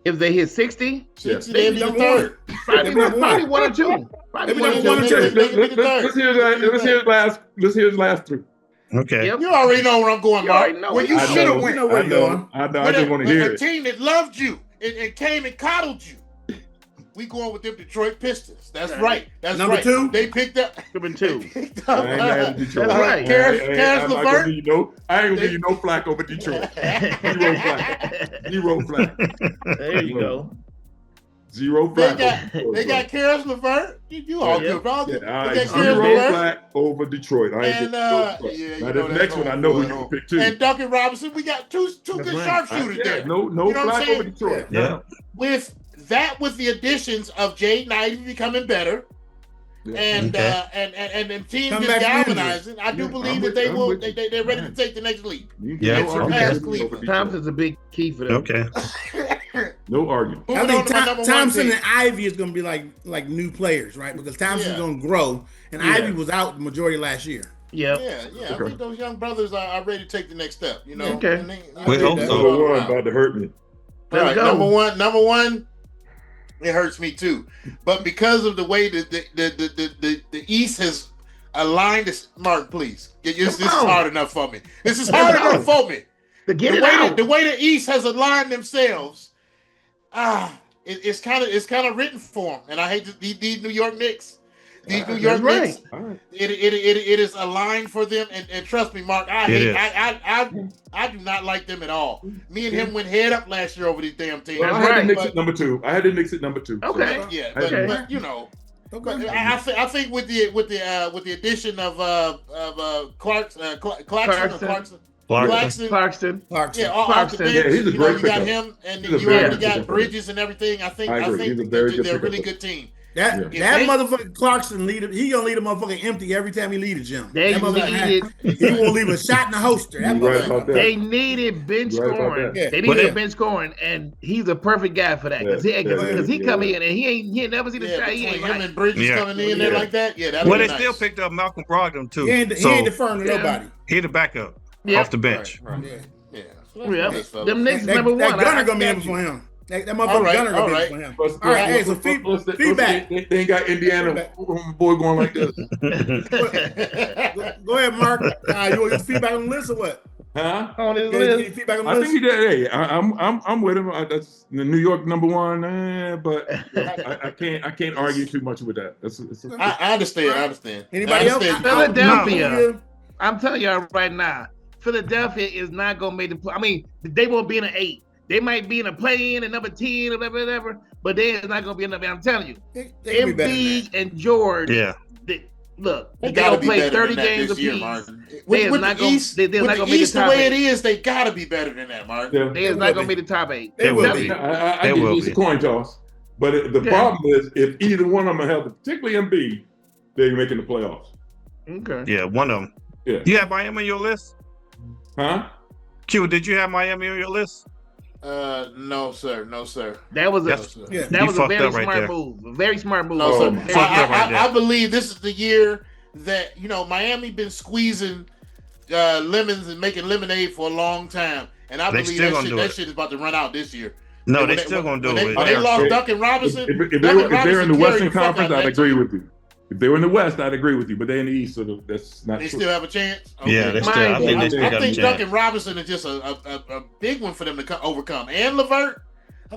If they hit 60, yes. They'd be the third. Probably 1 or 2. Let's hear his last 3. Okay. Yep. You already know where I'm going, Mark. Where you should have went. I know. I just want to hear it. A team that loved you and came and coddled you. We going with them Detroit Pistons. That's right. That's number right. 2. They picked up. Number 2. I ain't mad at Detroit. That's right. Karis LeVert. I ain't gonna give you no flack over Detroit. Zero flack. There you go. Zero flack. They got Karis LeVert. You all good, bro. Zero flack over Detroit. I ain't now the next one I know who you pick too. And Duncan Robinson. We got two good sharpshooters there. No flack over Detroit. Yeah. With the additions of Jaden Ivey becoming better, and team just galvanizing, I do believe that they will. They're ready to take the next leap. Yeah, Thompson's a big key for them. Okay. No argument. I think Thompson and Ivy is going to be like new players, right? Because Thompson's going to grow, and Ivy was out the majority last year. Yeah. I think those young brothers are ready to take the next step. You know. Okay. We hope so. Number 1 about to hurt me. All right, number one. It hurts me too, but because of the way that the East has align this. Mark, please. This is hard enough for me. This is hard enough for me. The way the East has aligned themselves, it's kind of written for them. And I hate these New York Knicks. These New York Knicks, it is aligned for them, and trust me, Mark, I do not like them at all. Me and him went head up last year over these damn teams. Well, I had the Knicks at number 2. Okay, so, yeah, but you know, I think with the addition of Clarkson. Yeah, off the bench, he's a great you got him, and you already got Bridges and everything. I think they're a really good team. That motherfucking Clarkson leader, he gonna leave a motherfucking empty every time he leave the gym. He won't leave a shot in the holster. They needed bench scoring. They needed bench scoring, and he's a perfect guy for that because he come in and he ain't never seen the shot. He ain't him and Bridges coming in there like that. Yeah, that. Well, they still picked up Malcolm Brogdon too. He ain't deferring to nobody. He the backup off the bench. Them Knicks number one. That gunner gonna be in for him. That motherfucker gunner gonna be for him. All right, hey, so feedback. They ain't got Indiana boy going like this. Go ahead, Mark. You want your feedback on the list or what? Huh? On his list. Feedback on the I list? think he did. Hey, I'm with him. That's the New York number 1, but I can't argue too much with that. I understand. Anybody else? Philadelphia. I'm telling y'all right now, Philadelphia is not gonna make the play. I mean, they won't be in an 8. They might be in a play-in at number 10 or whatever, but they're not gonna be in the. I'm telling you, Embiid and George. Yeah. They gotta play 30 games a piece. They're not gonna make the top 8. The way it is, they gotta be better than that, Mark. They're not gonna be the top 8. They will be. I give you a coin toss, but the problem is if either one of them are healthy, particularly Embiid, they're making the playoffs. Okay. Yeah, one of them. Yeah. You have Miami on your list? Huh? Q, did you have Miami on your list? No, sir. That was a very smart move. A very smart move. No, sir. I believe this is the year that Miami been squeezing lemons and making lemonade for a long time, and I believe that shit is about to run out this year. No, they're still gonna do it. They lost Duncan Robinson. If they're in the Western Conference, I'd agree with you. If they were in the West, I'd agree with you. But they're in the East, so that's not true. They still have a chance? Okay. Yeah, I think they still got a chance. I think Duncan Robinson is just a big one for them to overcome. And LeVert,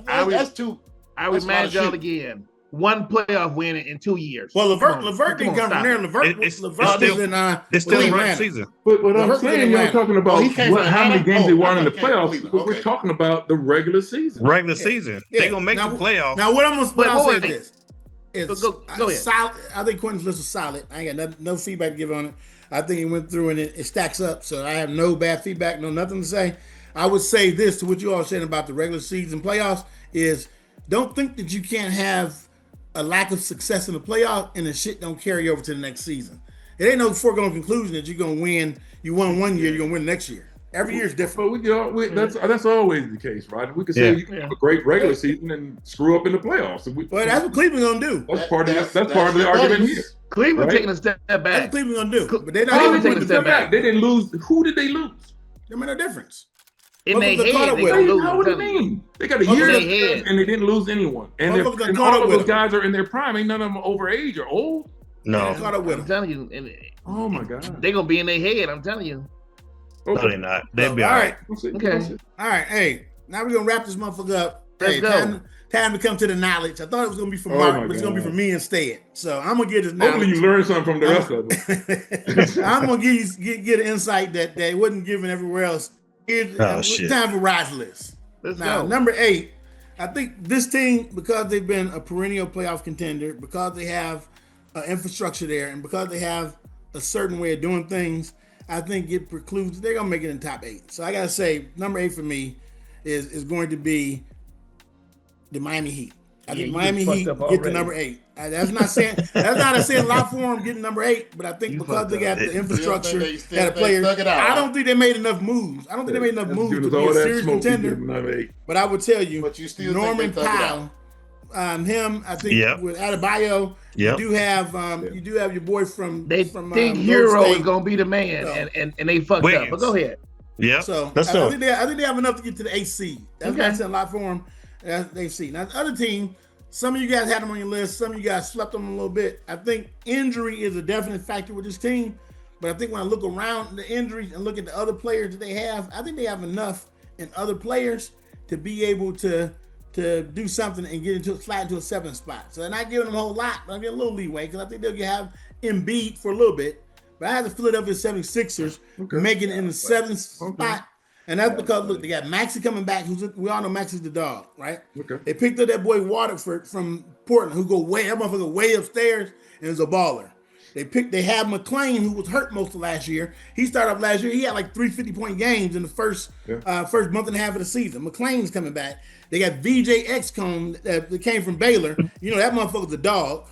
that's two. I remind y'all again, one playoff win in 2 years. Well, LeVert didn't come from there. LeVert was in it's still a run season. But what I'm saying, y'all talking about how many games they won in the playoffs, but we're talking about the regular season. Regular season. They're going to make the playoffs. Now, what I'll say is this. Go ahead. Solid. I think Quentin's list is solid. I ain't got no feedback to give on it. I think he went through and it stacks up. So I have no bad feedback, nothing to say. I would say this to what you all saying about the regular season playoffs is don't think that you can't have a lack of success in the playoff and the shit don't carry over to the next season. It ain't no foregone conclusion that you're gonna win. You won one year, you're gonna win next year. Every year is different. But that's always the case, right? We can say you can have a great regular season and screw up in the playoffs. Well, that's what Cleveland gonna do. That's part of the argument here. Cleveland taking a step back. That's what Cleveland gonna do. But they're not even taking a step back. They didn't lose. Who did they lose? There made no difference. In their head, they lose. What do you mean? They got a year and they didn't lose anyone. And all of those guys are in their prime. Ain't none of them over age or old. No. I'm telling you. Oh my God. They're gonna be in their head. I'm telling you. Okay. No, they're not. They'll be all right. Okay. All right. Hey, now we're gonna wrap this motherfucker up. Let's go. Time to come to the knowledge. I thought it was gonna be for Mark, but it's gonna be for me instead. So I'm gonna get this knowledge. Hopefully you learned something from the rest of them. I'm gonna get an insight that they wasn't given everywhere else. Time for Rise List. Let's go. Number 8. I think this team, because they've been a perennial playoff contender, because they have infrastructure there, and because they have a certain way of doing things, I think it precludes they're gonna make it in the top 8. So I gotta say, number 8 for me is going to be the Miami Heat. I think Miami Heat get to number 8. That's not saying a lot for them getting number 8, but I think because they got the infrastructure, got the players, I don't think they made enough moves. I don't think they made enough moves to be a serious contender. But I would tell you, Norman Powell, him, I think with Adebayo, you do have your boy from. They think Hero is gonna be the man, and they fucked up. But go ahead. Yeah. So I think they have enough to get to the AC. That's not saying a lot for them. They've seen. Now the other team, Some of you guys had them on your list. Some of you guys slept on them a little bit. I think injury is a definite factor with this team. But I think when I look around the injuries and look at the other players that they have, I think they have enough in other players to be able to do something and slide into a 7th spot. So they're not giving them a whole lot, but I'm getting a little leeway because I think they'll have Embiid for a little bit. But I have the Philadelphia 76ers making it in the 7th spot. And that's because, look, they got Maxey coming back. We all know Maxey's the dog, right? Okay. They picked up that boy Waterford from Portland, who that motherfucker way upstairs and is a baller. They have McClain, who was hurt most of last year. He started off last year. He had like 3 50-point games in the first month and a half of the season. McClain's coming back. They got VJ Excombe that came from Baylor. You know, that motherfucker's a dog.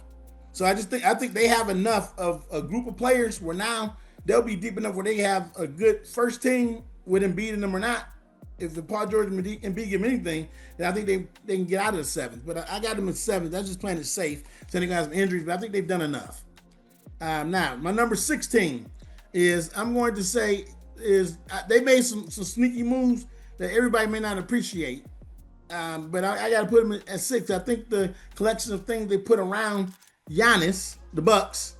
So I think they have enough of a group of players where now they'll be deep enough where they have a good first team with Embiid in them or not. If the Paul George and Embiid give them anything, then I think they can get out of the 7th. But I got them at 7th. That's just playing it safe. So they got some injuries, but I think they've done enough. Now, my number 16 is, I'm going to say, they made some sneaky moves that everybody may not appreciate. But I got to put them at 6. I think the collection of things they put around Giannis, the Bucks,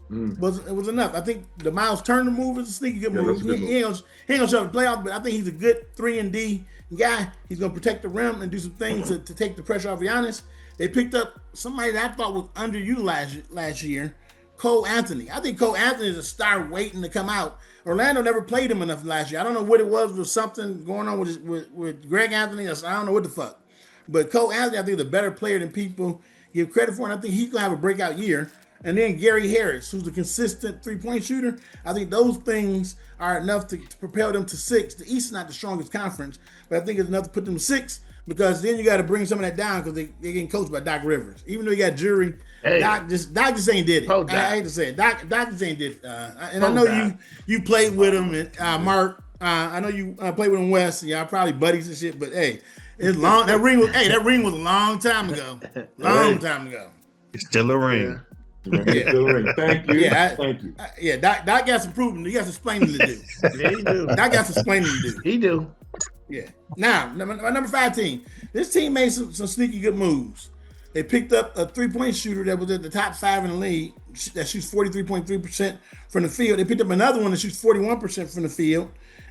was enough. I think the Miles Turner move is a sneaky good move. He ain't gonna show the playoffs, but I think he's a good 3-and-D guy. He's gonna protect the rim and do some things to take the pressure off Giannis. They picked up somebody that I thought was underutilized last year, Cole Anthony. I think Cole Anthony is a star waiting to come out. Orlando never played him enough last year. I don't know what it was. There was something going on with Greg Anthony. I don't know what the fuck. But Cole Anthony, I think, is a better player than people give credit for, and I think he's going to have a breakout year. And then Gary Harris, who's a consistent three-point shooter. I think those things are enough to propel them to 6. The East is not the strongest conference, but I think it's enough to put them to 6, because then you got to bring some of that down because they're getting coached by Doc Rivers. Even though you got jury, hey, Doc just ain't did it. I hate to say it. Doc just ain't did it. And I know you played with him, and Mark. I know you played with him, Wes. Y'all probably buddies and shit. But hey, it's long. That ring was a long time ago. Time ago. It's still a ring. Yeah. Thank you. Thank you. Doc got some proving. He got some explaining to do. Yeah, he do. Doc got some explaining to do. He do. Yeah. Now, my number 5 team. This team made some sneaky good moves. They picked up a 3-point shooter that was at the top 5 in the league that shoots 43.3% from the field. They picked up another one that shoots 41% from the field.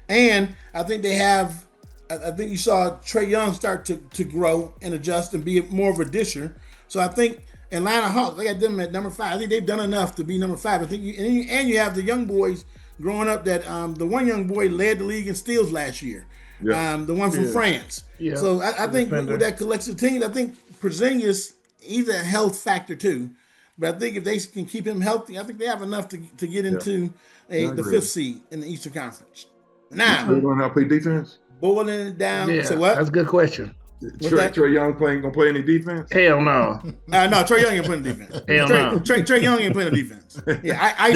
And I think you saw Trae Young start to grow and adjust and be more of a disher. So I think Atlanta Hawks, I got them at number 5. I think they've done enough to be number 5. I think you have the young boys growing up that the one young boy led the league in steals last year. Yeah. The one from France. Yeah. So I think with that collection of teams, I think Porzingis, he's a health factor too. But I think if they can keep him healthy, I think they have enough to get into the 5th seed in the Eastern Conference. Now, they're going to play defense? Boiling it down. Yeah, so what? That's a good question. Trae Young gonna play any defense? Hell no. No, Trae Young ain't playing defense. Hell no. Trae Young ain't playing defense. Yeah,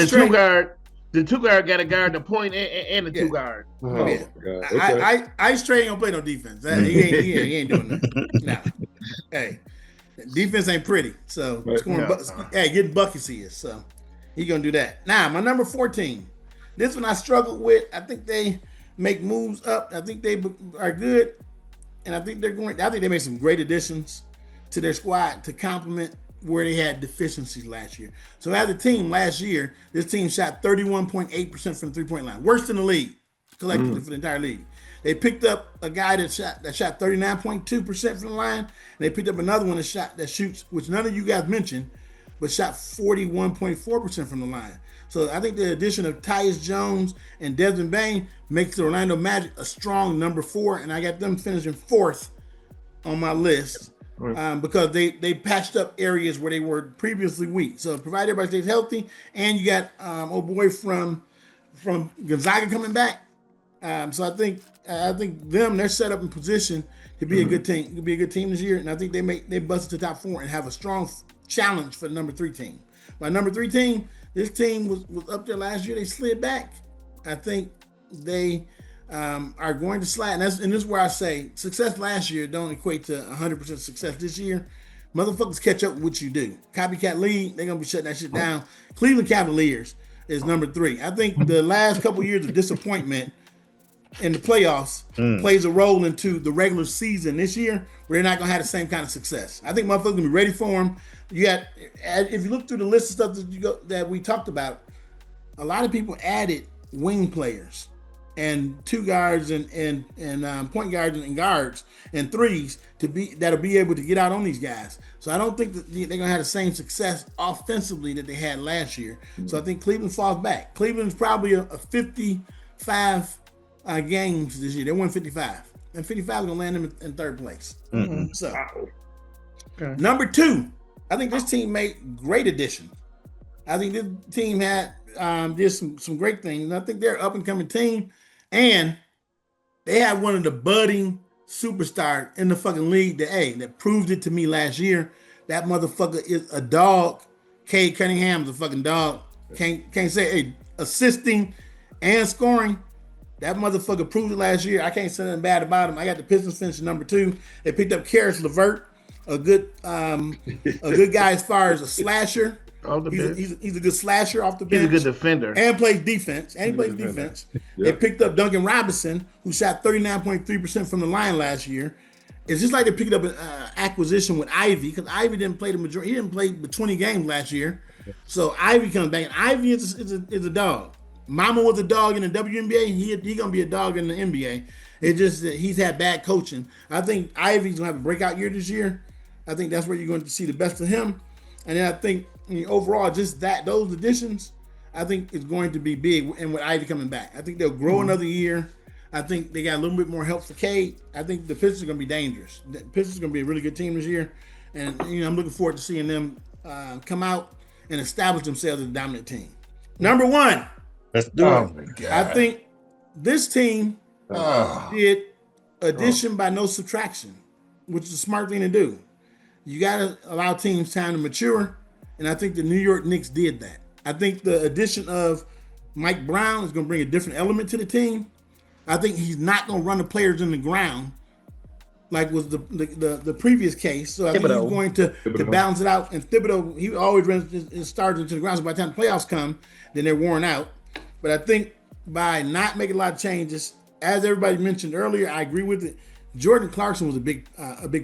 the two guard got to guard the point and the 2 guard. Oh yeah. God. Okay. Ice Trae ain't gonna play no defense. He ain't doing that. No. Hey, defense ain't pretty. So getting buckets he is. So he gonna do that. Now my number 14. This one I struggled with. I think they make moves up. I think they are good. And I think they made some great additions to their squad to complement where they had deficiencies last year. So as a team last year, this team shot 31.8% from the 3-point line, worse than the league collectively for the entire league. They picked up a guy that shot 39.2% from the line, and they picked up another one that shoots, which none of you guys mentioned, but shot 41.4% from the line. So I think the addition of Tyus Jones and Desmond Bane makes the Orlando Magic a strong number 4, and I got them finishing 4th on my list because they patched up areas where they were previously weak. So provided everybody stays healthy, and you got old boy from Gonzaga coming back. So I think they're set up in position to be a good team. To be a good team this year, and I think they bust to the top 4 and have a strong challenge for the number 3 team. My number 3 team. This team was up there last year. They slid back. I think they are going to slide. And this is where I say success last year don't equate to 100% success this year. Motherfuckers catch up with what you do. Copycat league, they're going to be shutting that shit down. Cleveland Cavaliers is number 3. I think the last couple years of disappointment in the playoffs plays a role into the regular season this year, where they're not gonna have the same kind of success. I think motherfuckers gonna be ready for them. If you look through the list of stuff that we talked about, a lot of people added wing players and two guards and point guards and guards and threes that'll be able to get out on these guys. So I don't think that they're gonna have the same success offensively that they had last year. So I think Cleveland falls back. Cleveland's probably a 55 games this year. They won 55, and 55 is gonna land them in third place. So number 2, I think this team made great addition. I think this team did some great things. And I think they're an up and coming team, and they have one of the budding superstars in the fucking league that proved it to me last year. That motherfucker is a dog. Cade Cunningham's a fucking dog. Can't say assisting and scoring. That motherfucker proved it last year. I can't say nothing bad about him. I got the Pistons finishing number 2. They picked up Karis LeVert, a good guy as far as a slasher. He's a good slasher off the bench. He's a good defender. And plays defense. They picked up Duncan Robinson, who shot 39.3% from the line last year. It's just like they picked up an acquisition with Ivy, because Ivy didn't play the majority. He didn't play but 20 games last year. So Ivy comes back. And Ivy is a dog. Mama was a dog in the WNBA. He gonna be a dog in the NBA. It's just that he's had bad coaching. I think Ivy's gonna have a breakout year this year. I think that's where you're going to see the best of him. And then I think overall, just those additions, I think is going to be big. And with Ivy coming back, I think they'll grow another year. I think they got a little bit more help for Cade. I think the Pistons are going to be dangerous. The Pistons are going to be a really good team this year. And I'm looking forward to seeing them come out and establish themselves as a dominant team. Number 1. Let's do it. I think this team did addition by no subtraction, which is a smart thing to do. You got to allow teams time to mature, and I think the New York Knicks did that. I think the addition of Mike Brown is going to bring a different element to the team. I think he's not going to run the players in the ground like was the previous case. So I think he's going to balance it out. And Thibodeau, he always runs his stars into the ground. So by the time the playoffs come, then they're worn out. But I think by not making a lot of changes, as everybody mentioned earlier, I agree with it. Jordan Clarkson was a big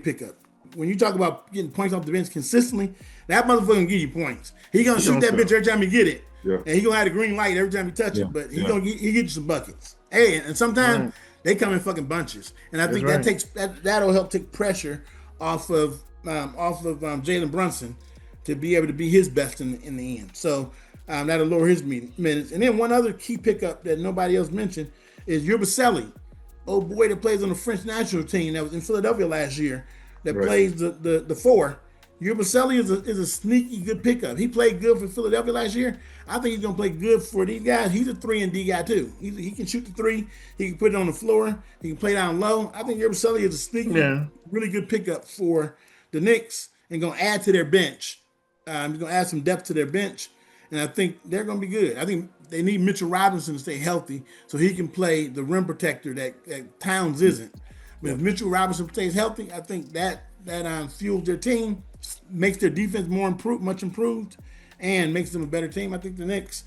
pickup. When you talk about getting points off the bench consistently, that motherfucker gonna give you points. He gonna shoot that bitch every time he get it, and he gonna have a green light every time he touch it. But he get you some buckets. Hey, and sometimes they come in fucking bunches, and I think that'll help take pressure off of Jalen Brunson to be able to be his best in the end. So that'll lower his minutes. And then one other key pickup that nobody else mentioned is Yabusele, old boy that plays on the French national team that was in Philadelphia last year. That plays the 4. Yabusele is a sneaky good pickup. He played good for Philadelphia last year. I think he's gonna play good for these guys. He's a 3-and-D guy too. He can shoot the 3. He can put it on the floor. He can play down low. I think Yabusele is a sneaky, really good pickup for the Knicks and gonna add to their bench. He's gonna add some depth to their bench, and I think they're gonna be good. I think they need Mitchell Robinson to stay healthy so he can play the rim protector that Towns isn't. But if Mitchell Robinson stays healthy, I think that fuels their team, makes their defense much improved, and makes them a better team. I think the Knicks,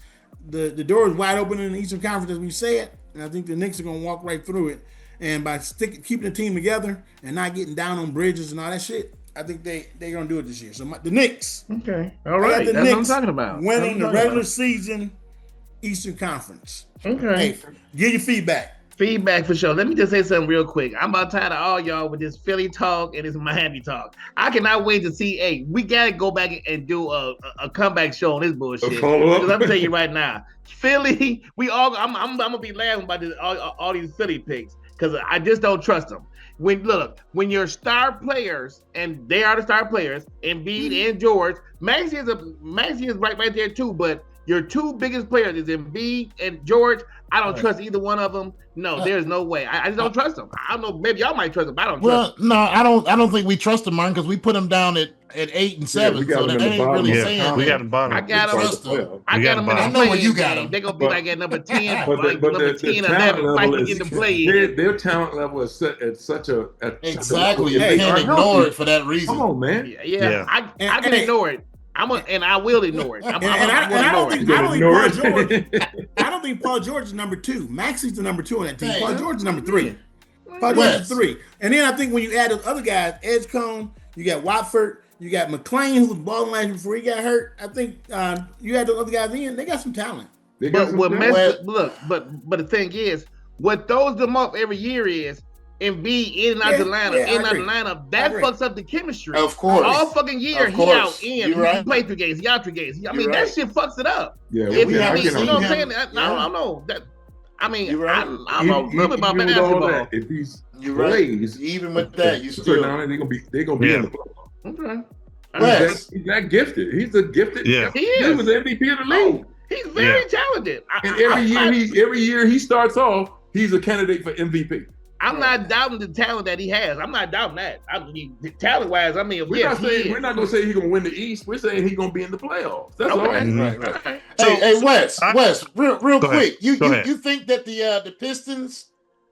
the door is wide open in the Eastern Conference, as we said, and I think the Knicks are going to walk right through it. And by keeping the team together and not getting down on bridges and all that shit, I think they're going to do it this year. So the Knicks. Okay. All right. That's what I'm talking about. Winning the regular season Eastern Conference. Okay. Hey, give your feedback. Feedback for sure. Let me just say something real quick. I'm about tired of all y'all with this Philly talk and this Miami talk. I cannot wait to see. We gotta go back and do a comeback show on this bullshit. Because I'm telling you right now, Philly. I'm gonna be laughing about this, all these Philly picks because I just don't trust them. When your star players, and they are the star players, Embiid and George, Maxey is right there too, but your 2 biggest players is Embiid and George. I don't trust either one of them. No, there's no way. I just don't trust them. I don't know. Maybe y'all might trust them, but I don't trust them. No, I don't think we trust them, Martin, because we put them down at 8 and 7. So that ain't really saying. We got them bottom. I got them. I know where you got them. They're gonna be like at number 10, but number 10, 11, fighting in the play. Their talent level is at such a exactly. You can't ignore it for that reason. Come on, man. Yeah. I can ignore it. And I will ignore it. I don't don't think Paul George is number 2. Maxey's the number 2 on that team. Paul George is number 3. Paul George is 3. And then I think when you add those other guys, Edgecombe, you got Watford, you got McLean, who was balling last year before he got hurt. I think you add those other guys in, they got some talent. But the thing is, what throws them up every year is Embiid in and out the lineup, that fucks up the chemistry. Of course. All fucking year, he out in. He played 3 games, he out 3 games. I mean, that shit fucks it up. Yeah, you know what I'm saying? I don't know. I'm a little bit about basketball. If he's plays, even with that, you still they're gonna be in the playoffs. Okay. He's that gifted. He's a gifted. Yeah, he is. He was MVP of the league. He's very talented. And every year he starts off, he's a candidate for MVP. I'm not doubting the talent that he has. I'm not doubting that. I mean, talent-wise, I mean, we're not going to say he's going to win the East. We're saying he's going to be in the playoffs. That's all. Right. Hey, Wes, real quick. You think that the Pistons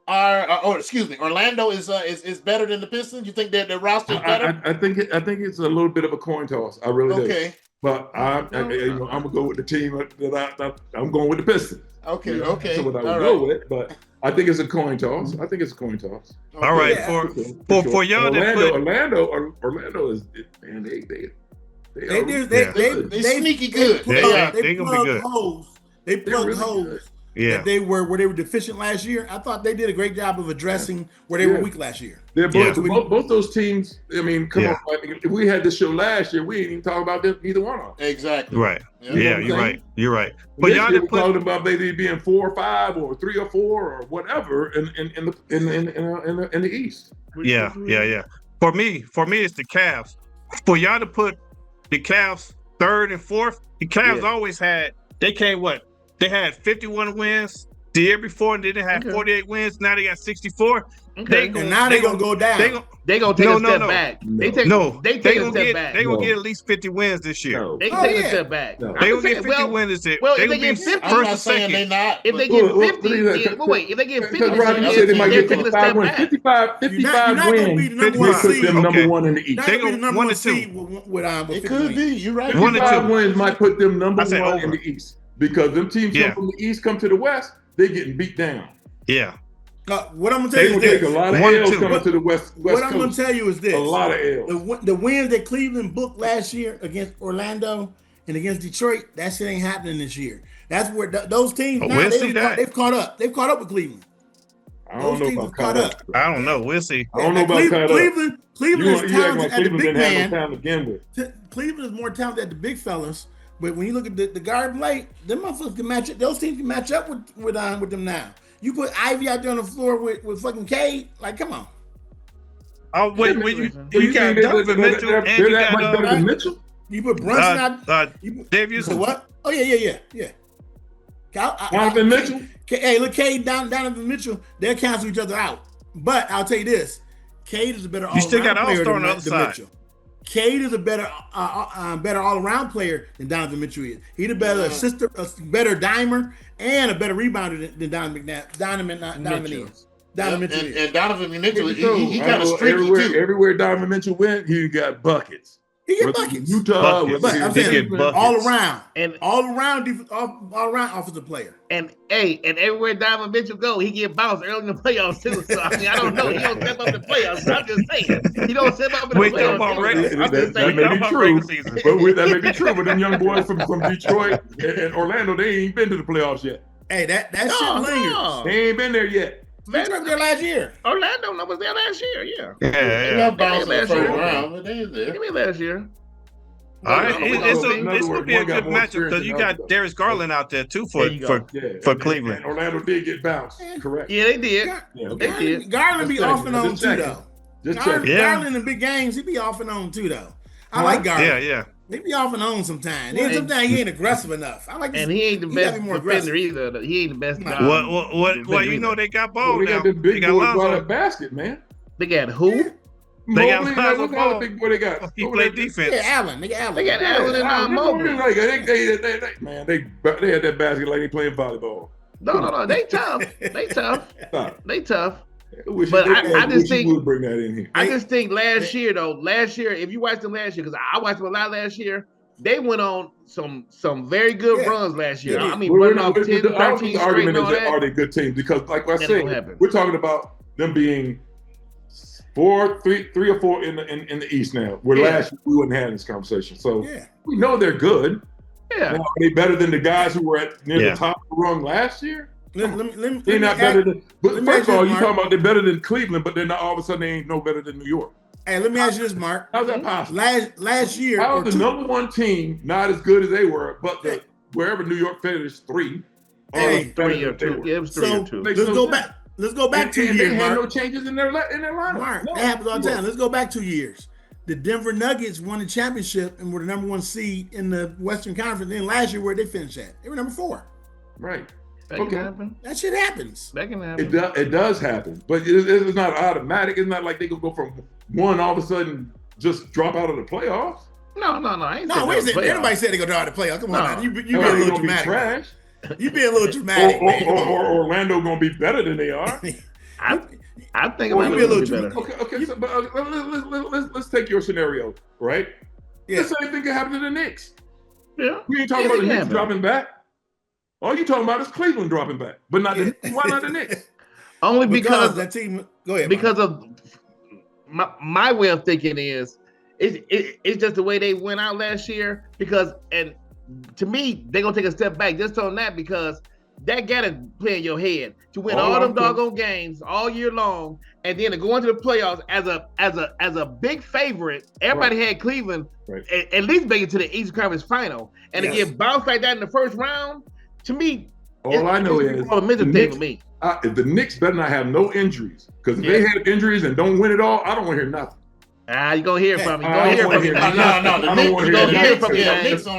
Orlando is better than the Pistons? You think that the roster is better? I think it's a little bit of a coin toss. I really do. Okay. But I'm gonna go with the team that I'm going with the Pistons. Okay. So what I would go with, but I think it's a coin toss. Okay. All right, for y'all Orlando is they sneaky good. They're gonna be good. They plugged holes. That they where they were deficient last year. I thought they did a great job of addressing where they were weak last year. They're both those teams. I mean, come on. If we had this show last year, we didn't even talk about either one of them. Exactly. Right. You're right. But y'all didn't talking about maybe being 4 or 5 or 3 or 4 or whatever in the East. Yeah. For me, it's the Cavs. For y'all to put the Cavs 3rd and 4th, the Cavs always had. They came what? They had 51 wins the year before, and then they had 48 wins. Now they got 64. They're gonna go down. They're gonna take a step back. They take a step back. They're gonna get at least 50 wins this year. They can take a step back. They're gonna get 50 wins this year. Well, if they get 50, I'm not saying they're not. If they get 50, if they get 50, you said they might get 55 wins. 55 wins. Put them number 1 in the East. They go 1 to 2. It could be. You're right. 55 wins might put them number 1 in the East. Because them teams come from the East, come to the West, they're getting beat down. Yeah. What I'm gonna tell you is this: a lot of L's coming to the West. What I'm gonna tell you is this: a lot of L's. The wins that Cleveland booked last year against Orlando and against Detroit, that shit ain't happening this year. That's where those teams they've caught up. They've caught up with Cleveland. I don't know about caught up. I don't know. We'll see. I don't know about caught up. Cleveland is talented at the big man. Cleveland is more talented at the big fellas. But when you look at the guard play, them motherfuckers can match up. Those teams can match up with them now. You put Ivy out there on the floor with fucking Cade, like, come on. Oh wait, you got Donovan Mitchell and you got Mitchell. You put Brunson out. Davies. What? Oh yeah. Donovan Mitchell. Hey, look, Cade, Donovan Mitchell, they'll cancel each other out. But I'll tell you this: Cade is a better all-around player than Mitchell. Cade is a better all-around player than Donovan Mitchell is. He's a better assistant, a better dimer, and a better rebounder than Donovan is. And Donovan Mitchell, he kind of streaky too. Everywhere Donovan Mitchell went, he got buckets. He get buckets. Utah, I'm saying all around offensive player. And everywhere Donovan Mitchell go, he get bounced early in the playoffs too. So I mean, I don't know. He don't step up in the playoffs. So I'm just saying he don't step up in the playoffs. That may be true, but that may be true. But them young boys from Detroit and Orlando, they ain't been to the playoffs yet. Hey, that shit lingers. They ain't been there yet. They were there last year. Orlando was there last year. Yeah. They got bounced in the first round, but they there. Give me last year. All right, it's going to be a good matchup because you got Darius Garland out there too for Cleveland. And Orlando did get bounced, correct? Yeah, they did. They did. Garland be off and on too, though. Garland in big games, he be off and on too, though. I like Garland. Yeah. He be off and on sometimes. Then sometimes he ain't aggressive enough. I like. And he ain't the best defender either. He ain't the best. Well, you know they got ball now. They got Lonzo basket, man. They got who? They got Lonzo what kind of big boy they got? He played defense. Yeah, Allen. They got Allen and Mobley. Man, they had that basket like they playing volleyball. No. They tough. They tough. But I just think would bring that in here. I just think last year, if you watched them last year, because I watched them a lot last year, they went on some very good runs last year. I mean, running off 10, 13 straight. The argument is that are they good teams? Because, like I said, we're talking about them being three or four in the East now. Where last year we wouldn't have this conversation. So we know they're good. Yeah. Now, are they better than the guys who were near the top of the rung last year? They're not better than. But first of all, you're talking about they're better than Cleveland, but then all of a sudden they ain't no better than New York. Hey, let me ask you this, Mark. How's that possible? Last year, how is the number one team not as good as they were, but wherever New York finished 3? Hey, 3 or 2. Yeah, it was 3 or 2. Let's go back 2 years. They had Mark. no changes in their lineup. Mark, that happens all the time. Let's go back 2 years. The Denver Nuggets won the championship and were the number 1 seed in the Western Conference. Then last year, where they finished at? They were number 4. Right. That can happen. That shit happens. That can happen. It does happen, but it's not automatic. It's not like they could go from 1 all of a sudden just drop out of the playoffs. No. Everybody said they gonna drop out of the playoffs. Come on, now. You being a little dramatic. Trash. You being a little dramatic. Or Orlando gonna be better than they are. I think Orlando will be better. Okay. So, but let's take your scenario, right? Yeah. The same thing can happen to the Knicks. Yeah. We ain't talking about the Knicks dropping back. All you talking about is Cleveland dropping back, but not why not the Knicks? Only because that team. Go ahead. Because of my way of thinking is it's just the way they went out last year. Because and to me, they're gonna take a step back just on that because that gotta play in your head to win all them doggone games all year long, and then to go into the playoffs as a big favorite. Everybody had Cleveland at least make it to the Eastern Conference Final, and to get bounced like that in the first round. To me, all I know is the Knicks better not have no injuries. Because if they have injuries and don't win it all, I don't want to hear nothing. You're going to hear from me. No. I don't want to hear from me. You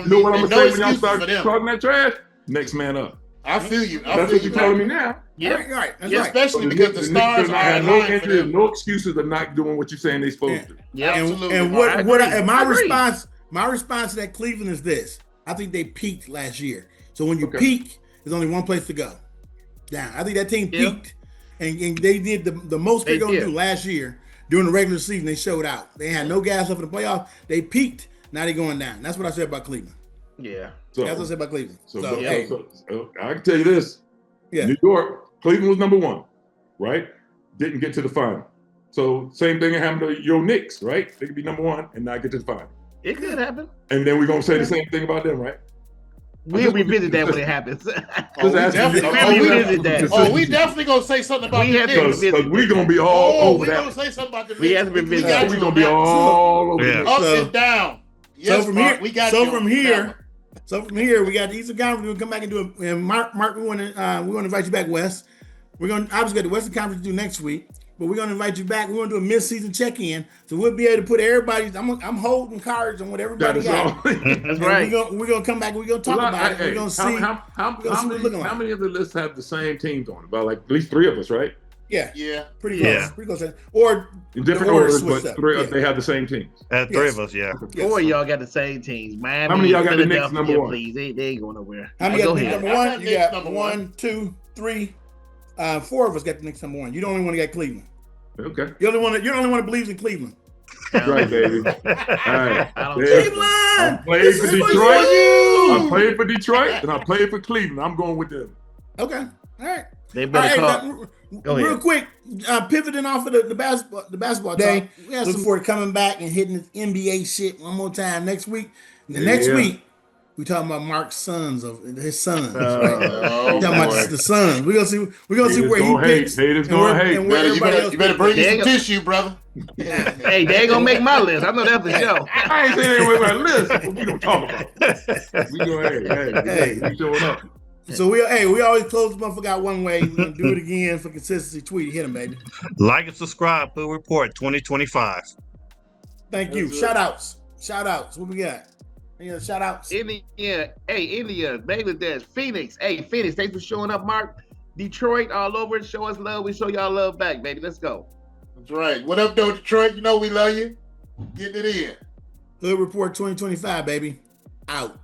know what I'm going to say when y'all start talking that trash? Next man up. I feel you. That's what you're telling me now. Yeah, right. Especially because the Stars have no injuries, no excuses of not doing what you're saying they're supposed to. Yeah, absolutely. And my response to that Cleveland is this. I think they peaked last year. So when you peak, there's only one place to go. Down. I think that team peaked, and they did the most they're going to do last year during the regular season. They showed out. They had no gas left in the playoffs. They peaked. Now they're going down. That's what I said about Cleveland. Yeah. That's what I said about Cleveland. So I can tell you this. Yeah. New York, Cleveland was number 1, right? Didn't get to the final. So same thing happened to your Knicks, right? They could be number 1 and not get to the final. It could happen. And then we're going to say the same thing about them, right? We'll revisit that when it happens. We definitely gonna say something about the Knicks. Because we're gonna be all over that. We're gonna say something about the Knicks. We have to revisit that. We're gonna be all over that. Up and down. Yes, So from here, we got the Eastern Conference. We'll come back and do it. And Mark, we want to invite you back, Wes. We're going to obviously got the Western Conference to do next week, but we're going to invite you back. We're going to do a mid-season check-in, so we'll be able to put everybody's. I'm holding cards on what everybody got. That's right. We're going to come back. We're going to talk about it. We're going to see. How many of the lists have the same teams on it? About like at least 3 of us, right? Yeah. Pretty close. Pretty close. Or in different orders, but they have the same teams. 3 of us, Four of y'all got the same teams. Miami, how many of y'all got the Knicks number 1? Please, they ain't going nowhere. How many got the number 1? You got 1, 2, 3. 4 of us got the Knicks number 1. You're the only one that got Cleveland. Okay. You're the only one that believes in Cleveland. That's right, baby. All right. Cleveland! I played for Detroit. I played for Detroit, and I played for Cleveland. I'm going with them. Okay. All right. They better call. Real quick, pivoting off of the basketball talk. We have some for coming back and hitting this NBA shit one more time next week. Next week, we talking about Mark's sons his sons. Right? Talking about the sons. We're gonna see where he picks. Haters gonna hate. You better bring you some tissue, brother. Hey, they ain't gonna make my list. I know that for sure. I ain't saying they ain't make my list. What we gonna talk about? We go we showing up. So we always close the motherfucker out one way. We're gonna do it again for consistency. Tweety, hit him, baby. Like and subscribe. Full Report 2025. Thank you. Shout outs. What we got? Shout outs. India, Bangladesh, Phoenix. Hey, Phoenix, thanks for showing up, Mark. Detroit, all over it. Show us love. We show y'all love back, baby. Let's go. That's right. What up, though, Detroit? You know we love you. Getting it in. Hood Report 2025, baby. Out.